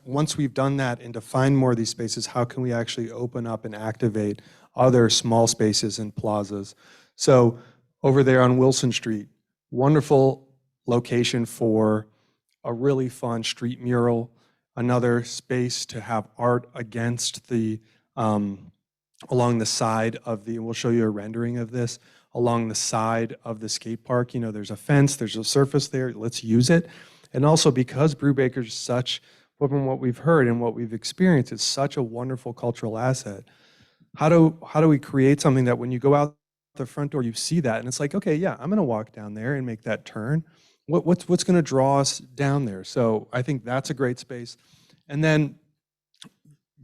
once we've done that and defined more of these spaces, how can we actually open up and activate other small spaces and plazas? So over there on Wilson Street, wonderful location for a really fun street mural, another space to have art against the, along the side of the, we'll show you a rendering of this, along the side of the skate park. There's a fence, there's a surface there, let's use it. And also because Brubaker's such, from what we've heard and what we've experienced, it's such a wonderful cultural asset. How do we create something that when you go out the front door, you see that and it's like, okay, yeah, I'm gonna walk down there and make that turn. What's gonna draw us down there? So I think that's a great space. And then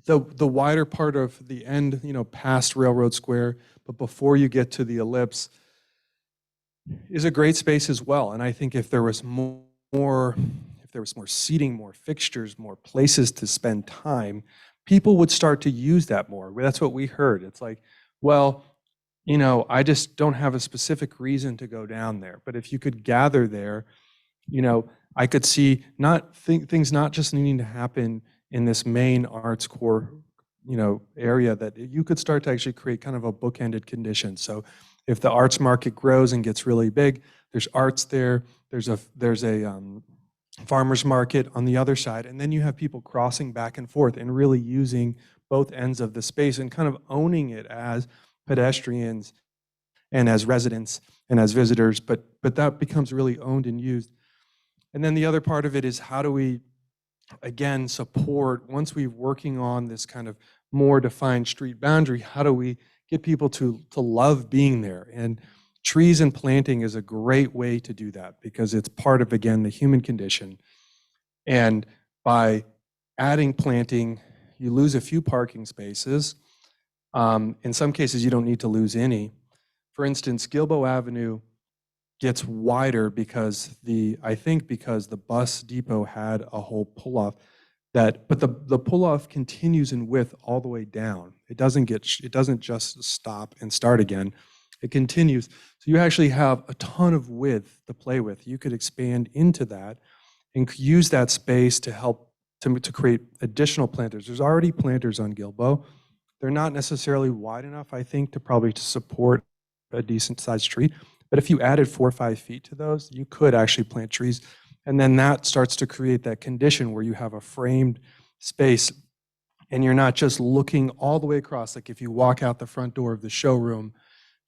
the wider part of the end, past Railroad Square, but before you get to the ellipse, is a great space as well. And I think if there was more seating, more fixtures, more places to spend time, people would start to use that more. That's what we heard. It's like, well, I just don't have a specific reason to go down there. But if you could gather there, I could see things not just needing to happen in this main arts core, area, that you could start to actually create kind of a bookended condition. So if the arts market grows and gets really big, there's arts there, there's a farmer's market on the other side, and then you have people crossing back and forth and really using both ends of the space and kind of owning it as pedestrians and as residents and as visitors, but that becomes really owned and used. And then the other part of it is, how do we, again, support, once we're working on this kind of more defined street boundary, how do we get people to love being there? And trees and planting is a great way to do that, because it's part of, again, the human condition. And by adding planting, you lose a few parking spaces. In some cases, you don't need to lose any. For instance, Gilbo Avenue gets wider because I think because the bus depot had a whole pull-off but the pull-off continues in width all the way down. It doesn't just stop and start again. It continues. So you actually have a ton of width to play with. You could expand into that and use that space to help to create additional planters. There's already planters on Gilbo. They're not necessarily wide enough, I think, to support a decent sized tree. But if you added 4 or 5 feet to those, you could actually plant trees. And then that starts to create that condition where you have a framed space and you're not just looking all the way across. Like if you walk out the front door of the showroom,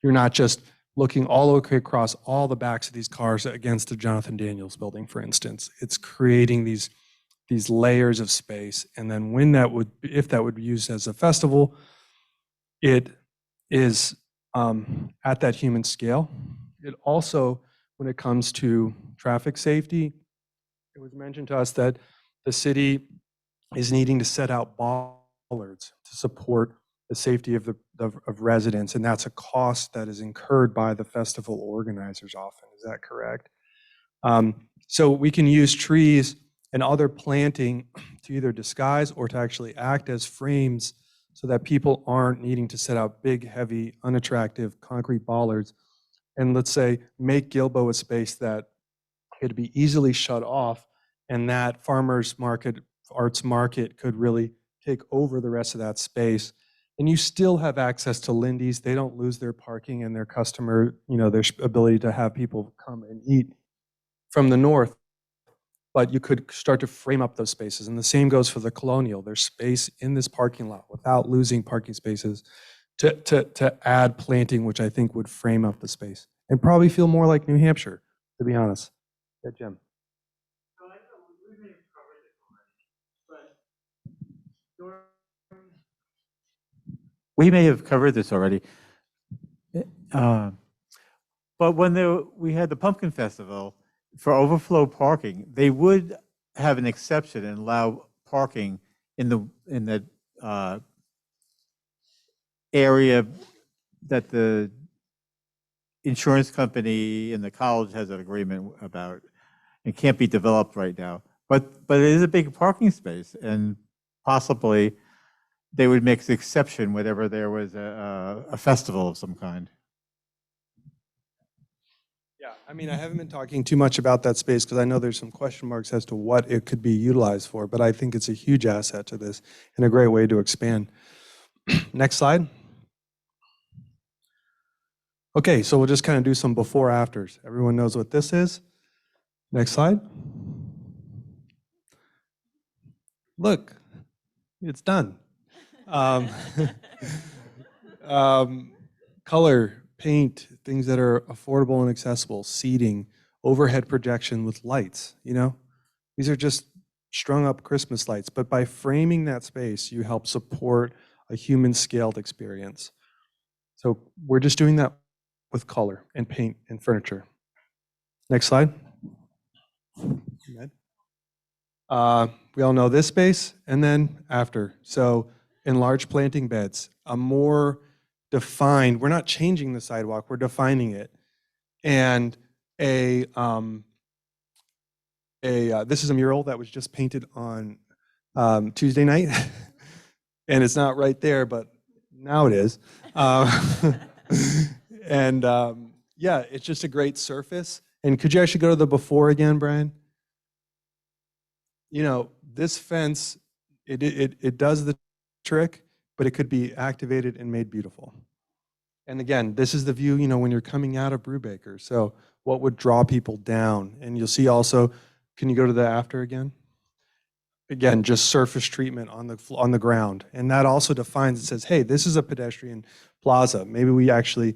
you're not just looking all the way across all the backs of these cars against the Jonathan Daniels building, for instance. It's creating these layers of space. And then if that would be used as a festival, it is at that human scale. It also, when it comes to traffic safety, it was mentioned to us that the city is needing to set out bollards to support the safety of residents, and that's a cost that is incurred by the festival organizers often. Is that correct? So we can use trees and other planting to either disguise or to actually act as frames so that people aren't needing to set out big, heavy, unattractive concrete bollards and, let's say, make Gilbo a space that could be easily shut off, and that farmers market, arts market could really take over the rest of that space. And you still have access to Lindy's. They don't lose their parking and their customer, their ability to have people come and eat from the north. But you could start to frame up those spaces. And the same goes for the Colonial. There's space in this parking lot without losing parking spaces to add planting, which I think would frame up the space and probably feel more like New Hampshire, to be honest. Yeah, Jim. We may have covered this already. But when we had the Pumpkin Festival, for overflow parking, they would have an exception and allow parking in the area that the insurance company and the college has an agreement about. It can't be developed right now, but it is a big parking space, and possibly they would make the exception whenever there was a festival of some kind. Yeah, I mean, I haven't been talking too much about that space because I know there's some question marks as to what it could be utilized for, but I think it's a huge asset to this and a great way to expand. Next slide. Okay, so we'll just kind of do some before afters. Everyone knows what this is. Next slide. Look, it's done. Color, paint, things that are affordable and accessible, seating, overhead projection with lights, These are just strung up Christmas lights, but by framing that space, you help support a human scaled experience. So we're just doing that with color and paint and furniture. Next slide. We all know this space, and then after. So enlarged planting beds, a more defined, we're not changing the sidewalk, we're defining it. And this is a mural that was just painted on Tuesday night. And it's not right there, but now it is. And yeah, it's just a great surface. And could you actually go to the before again, Brian? This fence, it does the trick, but it could be activated and made beautiful. And again, this is the view, when you're coming out of Brubaker. So what would draw people down? And you'll see also, can you go to the after again? Again, just surface treatment on the ground. And that also defines, it says, hey, this is a pedestrian plaza. Maybe we actually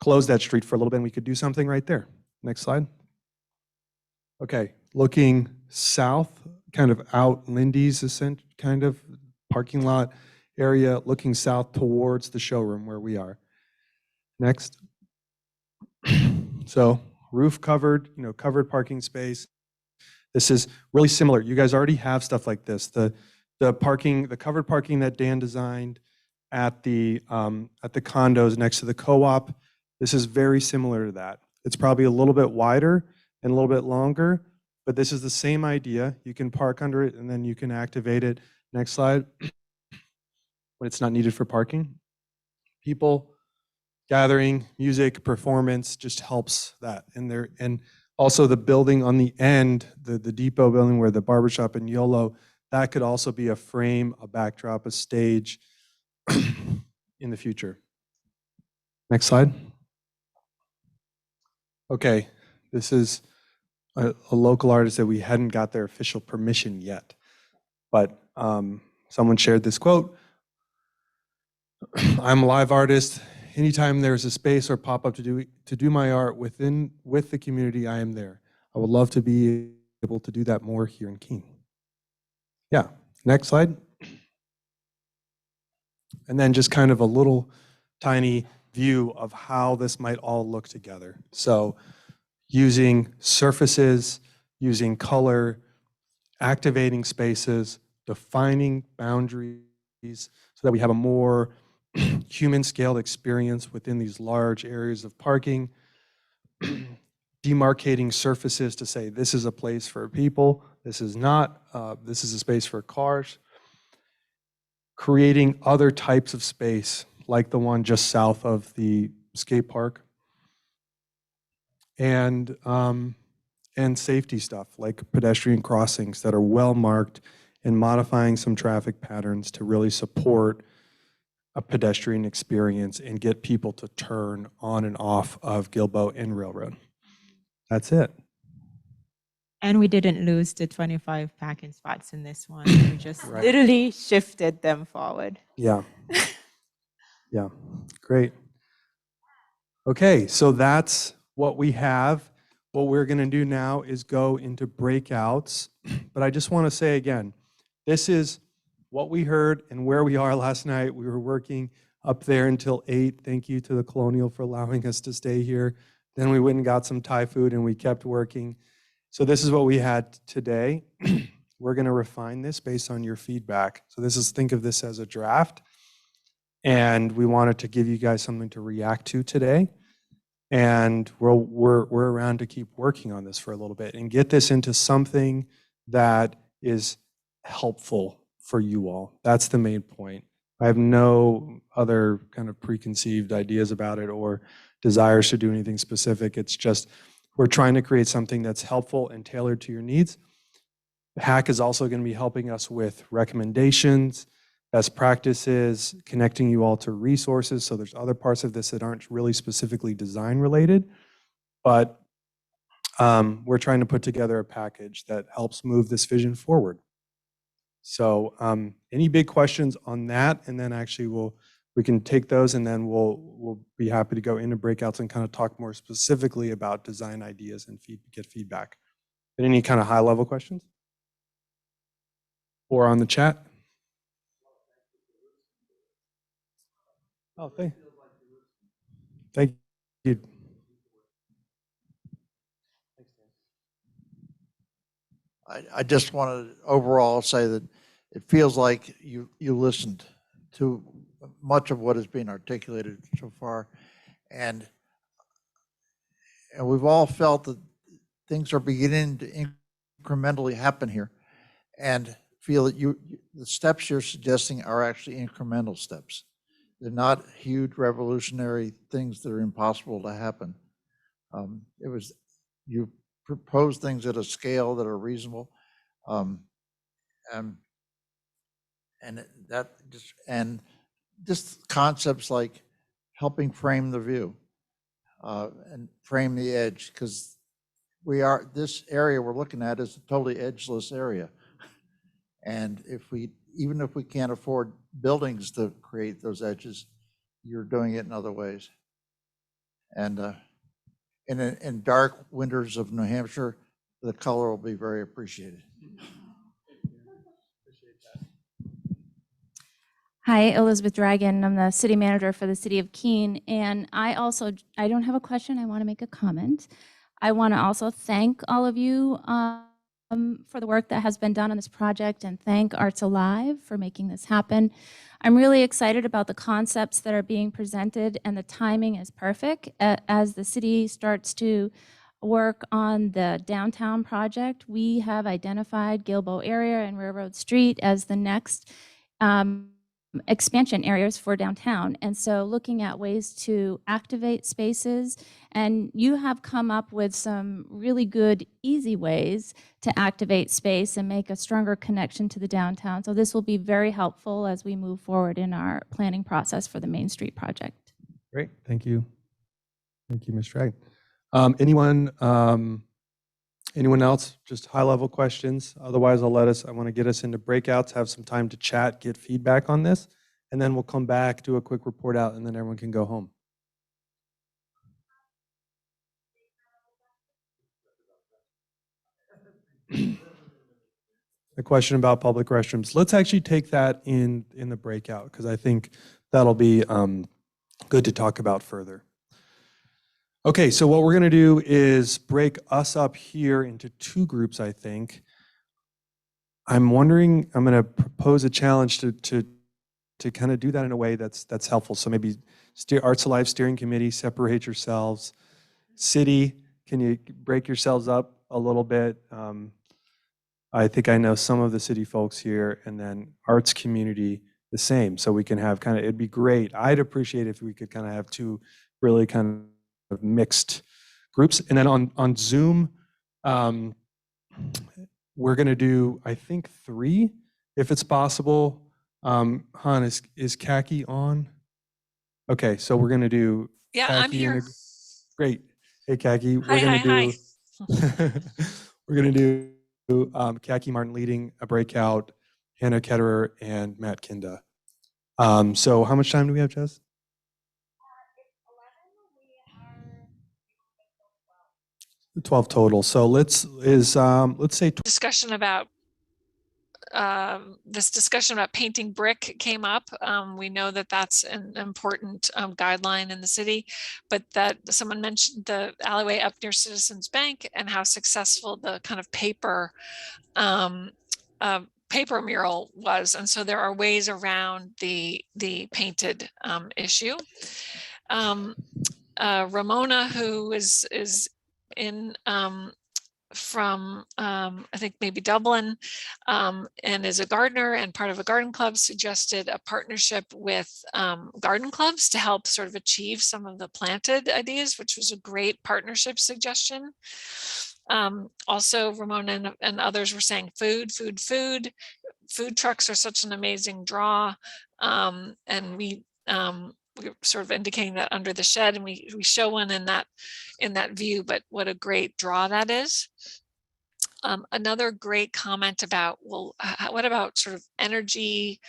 close that street for a little bit and we could do something right there. Next slide. Okay, looking south, kind of out Lindy's kind of parking lot area, looking south towards the showroom where we are. Next. So roof covered, covered parking space. This is really similar. You guys already have stuff like this. The covered parking that Dan designed at the condos next to the co-op. This is very similar to that. It's probably a little bit wider and a little bit longer, but this is the same idea. You can park under it and then you can activate it. Next slide. When it's not needed for parking. People, gathering, music, performance just helps that. And also the building on the end, the depot building where the barbershop and YOLO, that could also be a frame, a backdrop, a stage in the future. Next slide. Okay, this is a local artist that we hadn't got their official permission yet, but someone shared this quote. I'm a live artist. Anytime there's a space or pop-up to do my art with the community, I am there. I would love to be able to do that more here in Keene. Yeah, next slide. And then just kind of a little tiny view of how this might all look together. So using surfaces, using color, activating spaces, defining boundaries so that we have a more human scaled experience within these large areas of parking, demarcating surfaces to say this is a place for people, this is not, this is a space for cars. creating other types of space, like the one just south of the skate park, and safety stuff, like pedestrian crossings that are well marked, and modifying some traffic patterns to really support a pedestrian experience and get people to turn on and off of Gilboa and Railroad. That's it. And we didn't lose the 25 parking spots in this one. We just Right. literally shifted them forward. Yeah. Yeah. Great. Okay, so that's what we have. What we're going to do now is go into breakouts. But I just want to say again, this is what we heard and where we are last night. We were working up there until 8. Thank you to the Colonial for allowing us to stay here. Then we went and got some Thai food and we kept working. So this is what we had today. We're going to refine this based on your feedback. So this is, think of this as a draft. And we wanted to give you guys something to react to today. And we're around to keep working on this for a little bit and get this into something that is helpful for you all. That's the main point. I have no other kind of preconceived ideas about it or desires to do anything specific. It's just we're trying to create something that's helpful and tailored to your needs. The hack is also going to be helping us with recommendations, best practices, connecting you all to resources. So there's other parts of this that aren't really specifically design related, but we're trying to put together a package that helps move this vision forward. So any big questions on that? And then actually we can take those and then we'll be happy to go into breakouts and kind of talk more specifically about design ideas and get feedback. But any kind of high level questions? Or on the chat? Oh, thank you. I just want to overall say that it feels like you listened to much of what has been articulated so far, and we've all felt that things are beginning to incrementally happen here, and feel that the steps you're suggesting are actually incremental steps. They're not huge revolutionary things that are impossible to happen. You propose things at a scale that are reasonable, and just concepts like helping frame the view and frame the edge, because this area we're looking at is a totally edgeless area, and even if we can't afford buildings to create those edges, you're doing it in other ways. And in dark winters of New Hampshire, the color will be very appreciated. Hi, Elizabeth Dragon. I'm the city manager for the city of Keene. And I don't have a question. I want to make a comment. I want to also thank all of you for the work that has been done on this project, and thank Arts Alive for making this happen. I'm really excited about the concepts that are being presented, and the timing is perfect. As the city starts to work on the downtown project, we have identified Gilboa area and Railroad Street as the next expansion areas for downtown. And so looking at ways to activate spaces, and you have come up with some really good, easy ways to activate space and make a stronger connection to the downtown. So this will be very helpful as we move forward in our planning process for the Main Street project. Great, thank you. Thank you, Ms. Dragon. Anyone else? Just high-level questions? Otherwise, I want to get us into breakouts, have some time to chat, get feedback on this, and then we'll come back, do a quick report out, and then everyone can go home. The question about public restrooms. Let's actually take that in the breakout, because I think that'll be good to talk about further. Okay, so what we're going to do is break us up here into two groups, I think. I'm wondering, I'm going to propose a challenge to kind of do that in a way that's helpful. So maybe Arts Alive Steering Committee, separate yourselves. City, can you break yourselves up a little bit? I think I know some of the city folks here, and then arts community, the same. So we can have kind of, it'd be great. I'd appreciate if we could kind of have two really kind of mixed groups. And then on Zoom, we're going to do, I think, 3, if it's possible. Han, is Khaki on? Okay, so we're going to do Yeah, Khaki I'm here. Great. Hey, Khaki. Hi, We're hi, going hi. to do we're going to do Khaki Martin leading a breakout, Hannah Ketterer, and Matt Kinda. So how much time do we have, Jess? 12 total. So let's say Discussion about this discussion about painting brick came up. We know that that's an important guideline in the city, but that someone mentioned the alleyway up near Citizens Bank and how successful the kind of paper mural was. And so there are ways around the painted issue. Ramona, who is in from I think maybe Dublin, and is a gardener and part of a garden club, suggested a partnership with garden clubs to help sort of achieve some of the planted ideas, which was a great partnership suggestion. Also, Ramona and others were saying food trucks are such an amazing draw, and we're sort of indicating that under the shed, and we show one in that view, but what a great draw that is. Another great comment about, well, what about sort of energy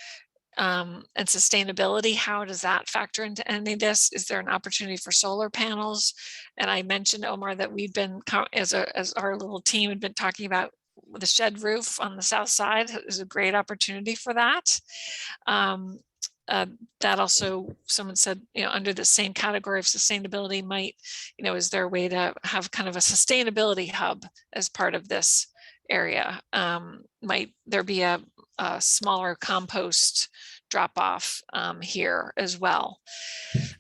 and sustainability? How does that factor into any of this? Is there an opportunity for solar panels? And I mentioned, Omar, that we've been, as our little team had been talking about the shed roof on the south side is a great opportunity for that. That also, someone said, under the same category of sustainability might, is there a way to have kind of a sustainability hub as part of this area? Might there be a smaller compost drop off here as well?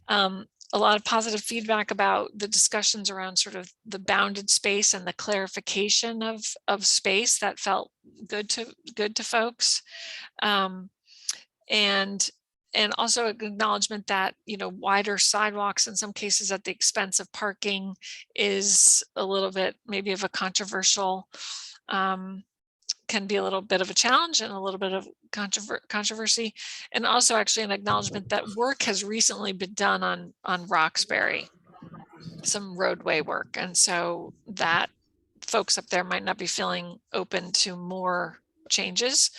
A lot of positive feedback about the discussions around sort of the bounded space and the clarification of space that felt good to folks. And also acknowledgement that, wider sidewalks in some cases at the expense of parking is a little bit maybe of a controversial, can be a little bit of a challenge and a little bit of controversy. And also actually an acknowledgement that work has recently been done on Roxbury, some roadway work. And so that folks up there might not be feeling open to more changes,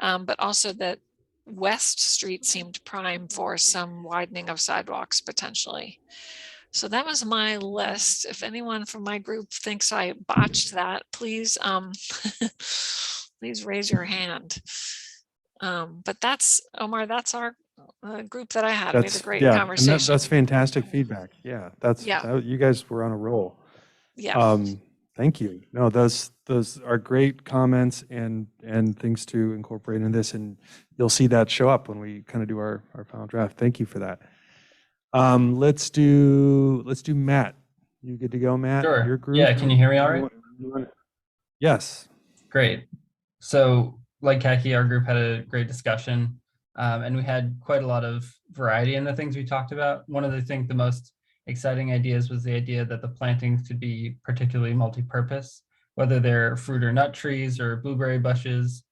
but also that West Street seemed prime for some widening of sidewalks potentially. So that was my list. If anyone from my group thinks I botched that, please, please raise your hand. But that's, Omar, that's our group that I had. We had a great conversation. And that's fantastic feedback. Yeah, you guys were on a roll. Yeah. Thank you. No, those are great comments and things to incorporate in this, and you'll see that show up when we kind of do our final draft. Thank you for that. Let's do Matt. You good to go, Matt? Sure. Your group? Yeah, can you hear me all right? Yes. Great. So like Khaki, our group had a great discussion, and we had quite a lot of variety in the things we talked about. One of the most exciting ideas was the idea that the plantings could be particularly multi-purpose, whether they're fruit or nut trees or blueberry bushes,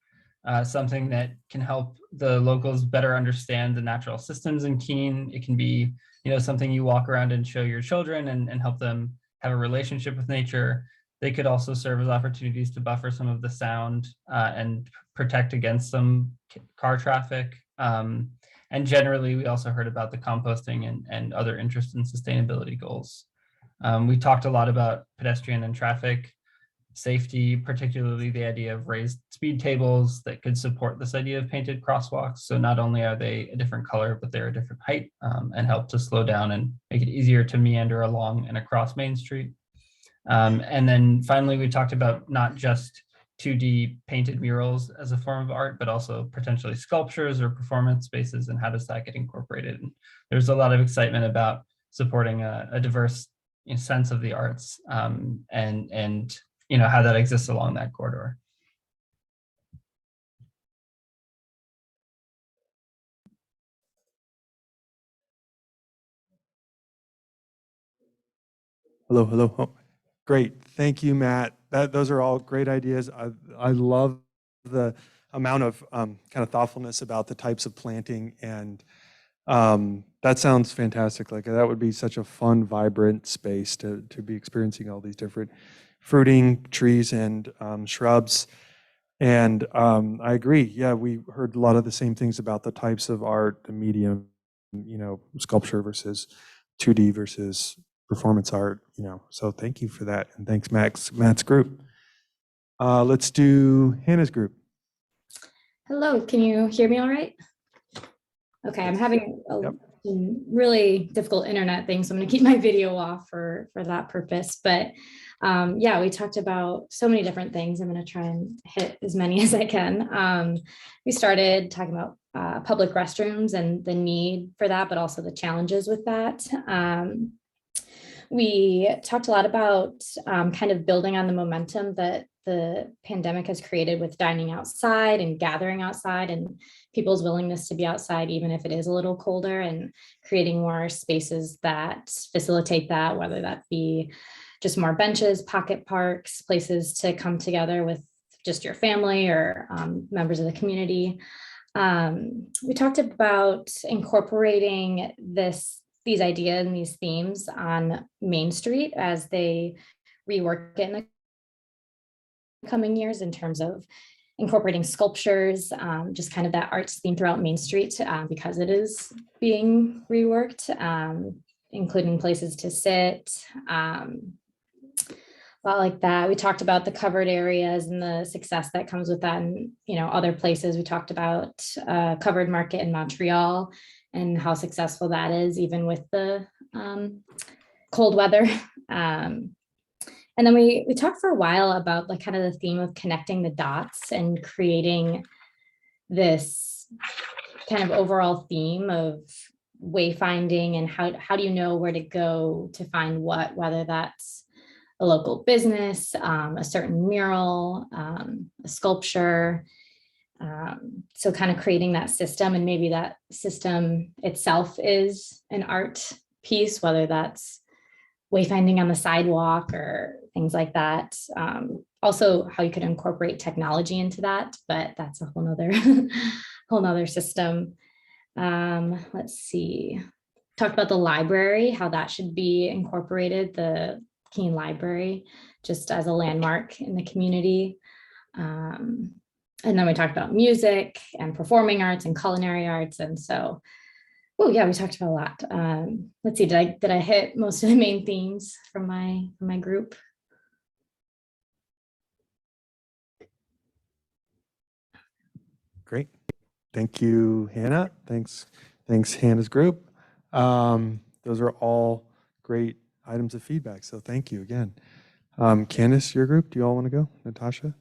something that can help the locals better understand the natural systems in Keene. It can be, something you walk around and show your children and help them have a relationship with nature. They could also serve as opportunities to buffer some of the sound and protect against some car traffic. And generally, we also heard about the composting and other interest in sustainability goals. We talked a lot about pedestrian and traffic safety, particularly the idea of raised speed tables that could support this idea of painted crosswalks. So not only are they a different color, but they're a different height and help to slow down and make it easier to meander along and across Main Street. And then finally, we talked about not just 2D painted murals as a form of art, but also potentially sculptures or performance spaces, and how does that get incorporated? And there's a lot of excitement about supporting a diverse sense of the arts and how that exists along that corridor. Hello, hello. Oh, great. Thank you, Matt. Those are all great ideas. I love the amount of kind of thoughtfulness about the types of planting, and that sounds fantastic. Like that would be such a fun, vibrant space to be experiencing all these different fruiting trees and shrubs. And I agree. Yeah, we heard a lot of the same things about the types of art, the medium, sculpture versus 2D versus performance art, So thank you for that. And thanks, Matt's group. Let's do Hannah's group. Hello, can you hear me all right? Okay, I'm having some really difficult internet things, so I'm going to keep my video off for that purpose. But yeah, we talked about so many different things. I'm going to try and hit as many as I can. We started talking about public restrooms and the need for that, but also the challenges with that. We talked a lot about kind of building on the momentum that the pandemic has created with dining outside and gathering outside and people's willingness to be outside, even if it is a little colder, and creating more spaces that facilitate that, whether that be just more benches, pocket parks, places to come together with just your family or members of the community. We talked about incorporating these ideas and these themes on Main Street as they rework it in the coming years in terms of incorporating sculptures, just kind of that arts theme throughout Main Street because it is being reworked, including places to sit, a lot like that. We talked about the covered areas and the success that comes with that, and other places. We talked about covered market in Montreal and how successful that is, even with the cold weather. And then we talked for a while about like kind of the theme of connecting the dots and creating this kind of overall theme of wayfinding and how do you know where to go to find what, whether that's a local business, a certain mural, a sculpture. So kind of creating that system, and maybe that system itself is an art piece, whether that's wayfinding on the sidewalk or things like that. Also how you could incorporate technology into that, but that's a whole nother system. Let's see, talked about the library, how that should be incorporated, the Keene Library, just as a landmark in the community. And then we talked about music and performing arts and culinary arts. And so, oh yeah, we talked about a lot. Let's see, did I hit most of the main themes from my group? Great. Thank you, Hannah. Thanks, Hannah's group. Those are all great items of feedback, so thank you again. Candace, your group, do you all want to go? Natasha?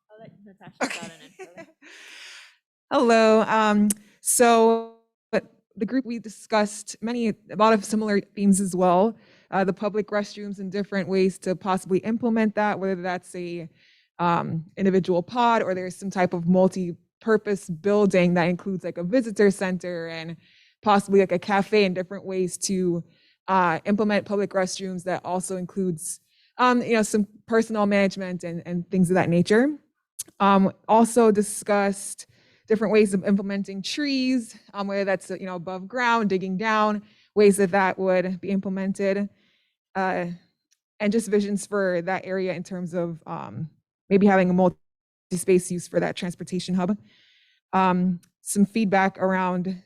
I'll let Natasha Hello. So the group, we discussed a lot of similar themes as well. The public restrooms and different ways to possibly implement that, whether that's a individual pod or there's some type of multi-purpose building that includes like a visitor center and possibly like a cafe, and different ways to implement public restrooms that also includes some personnel management and things of that nature. Also discussed different ways of implementing trees, whether that's above ground, digging down, ways that would be implemented, and just visions for that area in terms of maybe having a multi-space use for that transportation hub. Some feedback around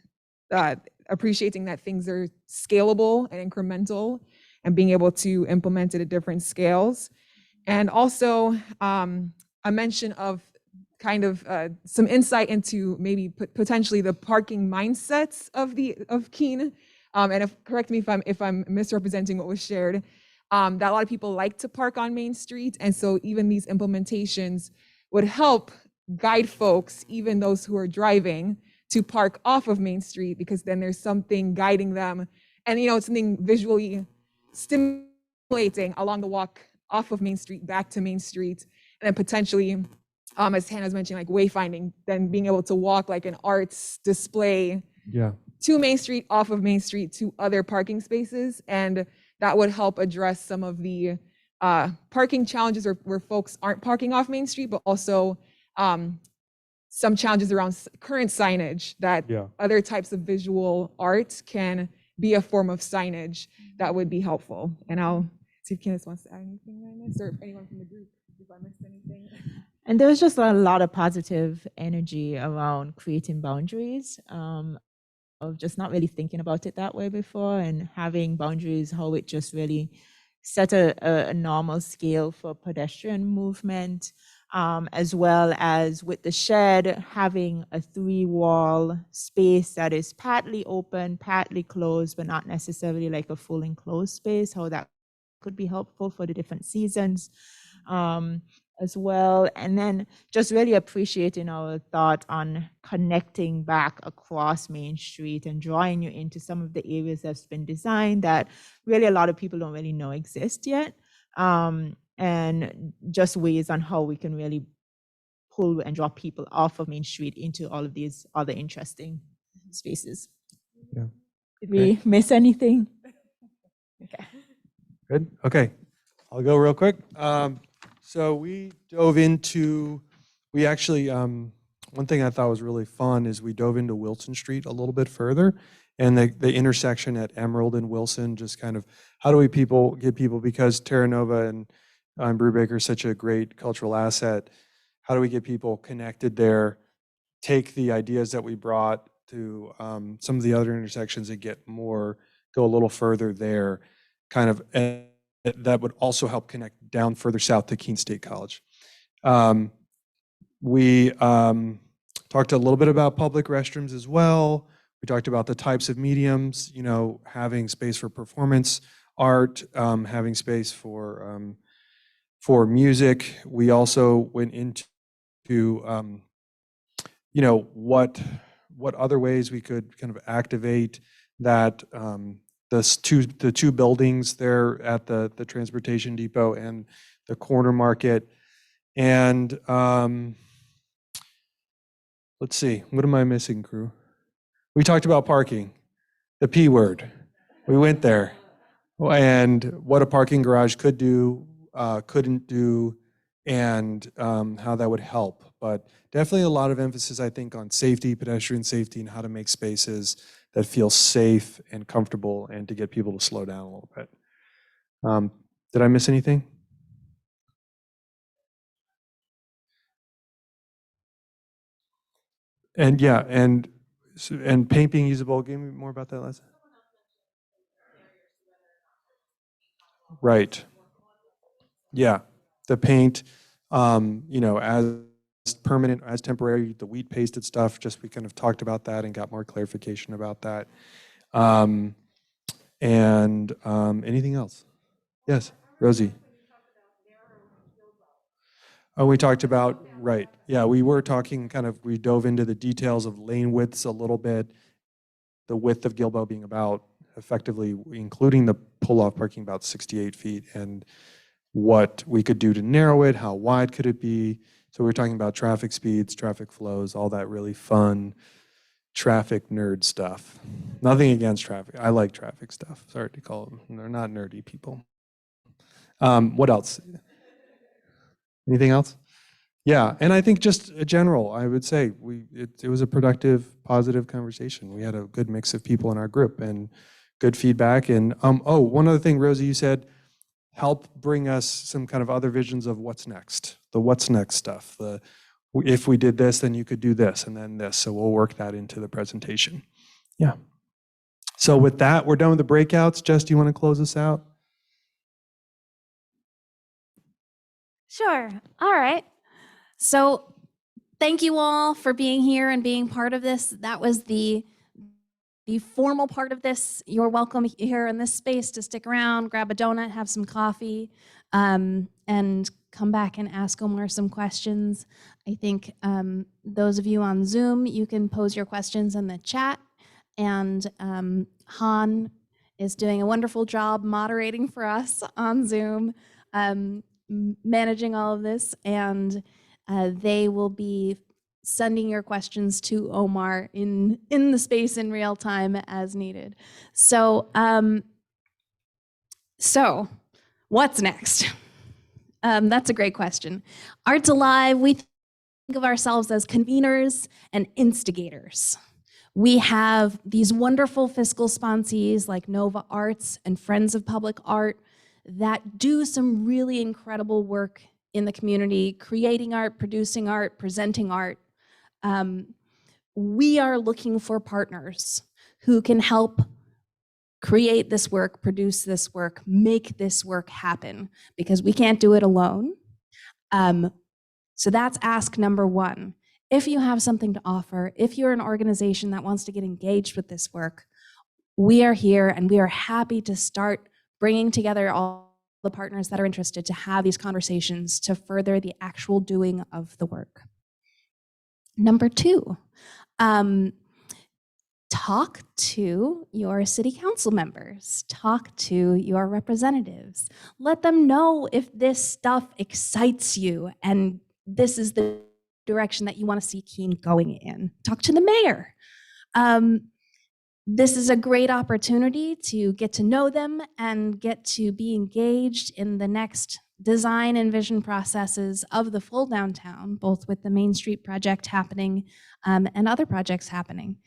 appreciating that things are scalable and incremental and being able to implement it at different scales. And also a mention of kind of some insight into maybe potentially the parking mindsets of Keene. And correct me if I'm misrepresenting what was shared, that a lot of people like to park on Main Street. And so even these implementations would help guide folks, even those who are driving, to park off of Main Street, because then there's something guiding them. And it's something visually stimulating along the walk off of Main Street back to Main Street. And then potentially, as Hannah's mentioning, like wayfinding, then being able to walk like an arts display to Main Street, off of Main Street, to other parking spaces, and that would help address some of the parking challenges where folks aren't parking off Main Street, but also some challenges around current signage that other types of visual art can be a form of signage that would be helpful. And I'll see if Candace wants to add anything on this, or if anyone from the group, if I missed anything. And there was just a lot of positive energy around creating boundaries, of just not really thinking about it that way before, and having boundaries, how it just really set a normal scale for pedestrian movement, as well as with the shed, having a 3-wall space that is partly open, partly closed, but not necessarily like a full enclosed space, how that could be helpful for the different seasons. As well. And then just really appreciating our thought on connecting back across Main Street and drawing you into some of the areas that's been designed that really a lot of people don't really know exist yet. And just ways on how we can really pull and draw people off of Main Street into all of these other interesting spaces. Yeah. Did we miss anything? Okay. Good. Okay. I'll go real quick. So we dove into, we actually, one thing I thought was really fun is we dove into Wilson Street a little bit further, and the intersection at Emerald and Wilson, just kind of how do we get people, because Terra Nova and Brubaker is such a great cultural asset, how do we get people connected there, take the ideas that we brought to some of the other intersections and go a little further there, kind of, that would also help connect down further south to Keene State College. We talked a little bit about public restrooms as well. We talked about the types of mediums, having space for performance art, having space for music. We also went into, what other ways we could kind of activate that, the two buildings there at the transportation depot and the corner market. And let's see, what am I missing, crew? We talked about parking, the P word. We went there, and what a parking garage could do, couldn't do, and how that would help. But definitely a lot of emphasis, I think, on safety, pedestrian safety, and how to make spaces that feel safe and comfortable, and to get people to slow down a little bit. Did I miss anything? And yeah, and paint being usable. Give me more about that lesson. Right. Yeah, the paint, as permanent, as temporary, the wheat pasted stuff, just we kind of talked about that and got more clarification about that. And anything else? Yes, Rosie. Oh, we talked about, right. Yeah, we were talking we dove into the details of lane widths a little bit, the width of Gilboa being about, effectively, including the pull-off parking, about 68 feet, and what we could do to narrow it, how wide could it be. So we're talking about traffic speeds, traffic flows, all that really fun traffic nerd stuff. Nothing against traffic. I like traffic stuff. Sorry to call them. They're not nerdy people. What else? Anything else? Yeah, and I think just a general, I would say it was a productive, positive conversation. We had a good mix of people in our group and good feedback. And one other thing, Rosie, you said, help bring us some kind of other visions of what's next, the what's next stuff. If we did this, then you could do this and then this. So we'll work that into the presentation. Yeah. So with that, we're done with the breakouts. Jess, do you want to close us out? Sure. All right. So thank you all for being here and being part of this. That was the formal part of this. You're welcome here in this space to stick around, grab a donut, have some coffee, and come back and ask Omar some questions. I think those of you on Zoom, you can pose your questions in the chat. And Han is doing a wonderful job moderating for us on Zoom, managing all of this. And they will be sending your questions to Omar in the space in real time as needed. So So, what's next? That's a great question. Arts Alive, we think of ourselves as conveners and instigators. We have these wonderful fiscal sponsees like Nova Arts and Friends of Public Art that do some really incredible work in the community, creating art, producing art, presenting art. We are looking for partners who can help create this work, produce this work, make this work happen, because we can't do it alone. So that's ask number one. If you have something to offer, if you're an organization that wants to get engaged with this work, we are here and we are happy to start bringing together all the partners that are interested to have these conversations to further the actual doing of the work. Number two, talk to your city council members, talk to your representatives. Let them know if this stuff excites you and this is the direction that you want to see Keene going in. Talk to the mayor. This is a great opportunity to get to know them and get to be engaged in the next design and vision processes of the full downtown, both with the Main Street project happening and other projects happening.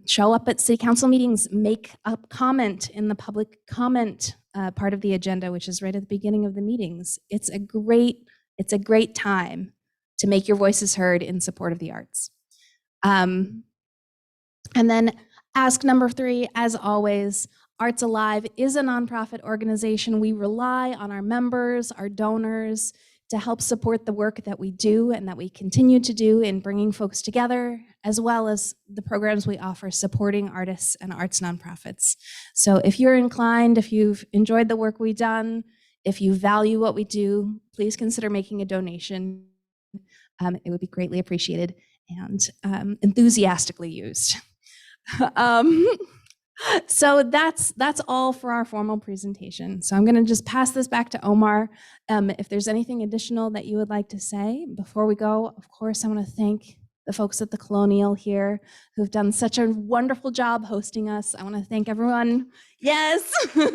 Show up at city council meetings, make a comment in the public comment part of the agenda, which is right at the beginning of the meetings. It's a great time to make your voices heard in support of the arts. And then ask number three, as always, Arts Alive is a nonprofit organization. We rely on our members, our donors, to help support the work that we do and that we continue to do in bringing folks together, as well as the programs we offer supporting artists and arts nonprofits. So if you're inclined, if you've enjoyed the work we've done, if you value what we do, please consider making a donation. It would be greatly appreciated and enthusiastically used. So that's all for our formal presentation. So I'm going to just pass this back to Omar. If there's anything additional that you would like to say before we go, of course, I want to thank the folks at the Colonial here who've done such a wonderful job hosting us. I want to thank everyone. Yes. And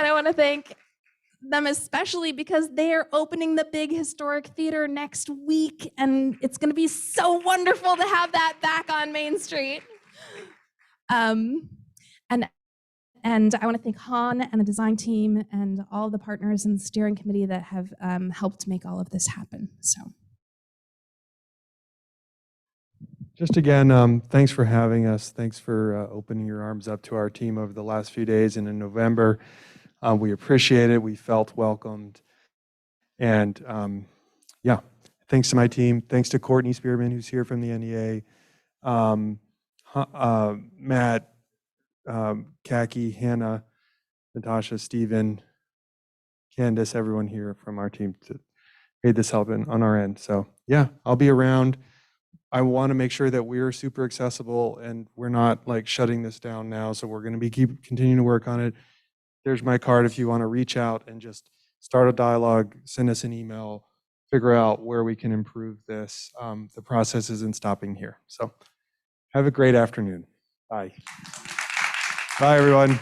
I want to thank them especially because they are opening the big historic theater next week, and it's going to be so wonderful to have that back on Main Street. And I want to thank Han and the design team and all the partners in the steering committee that have helped make all of this happen. So, Just again, thanks for having us. Thanks for opening your arms up to our team over the last few days and in November. We appreciate it. We felt welcomed. And yeah, thanks to my team. Thanks to Courtney Spearman, who's here from the NEA. Matt, Kaki, Hannah, Natasha, Stephen, Candace, everyone here from our team that made this happen on our end. So yeah, I'll be around. I want to make sure that we're super accessible and we're not like shutting this down now. So we're going to be continuing to work on it. There's my card if you want to reach out and just start a dialogue, send us an email, figure out where we can improve this. The process isn't stopping here. So have a great afternoon. Bye. Bye, everyone.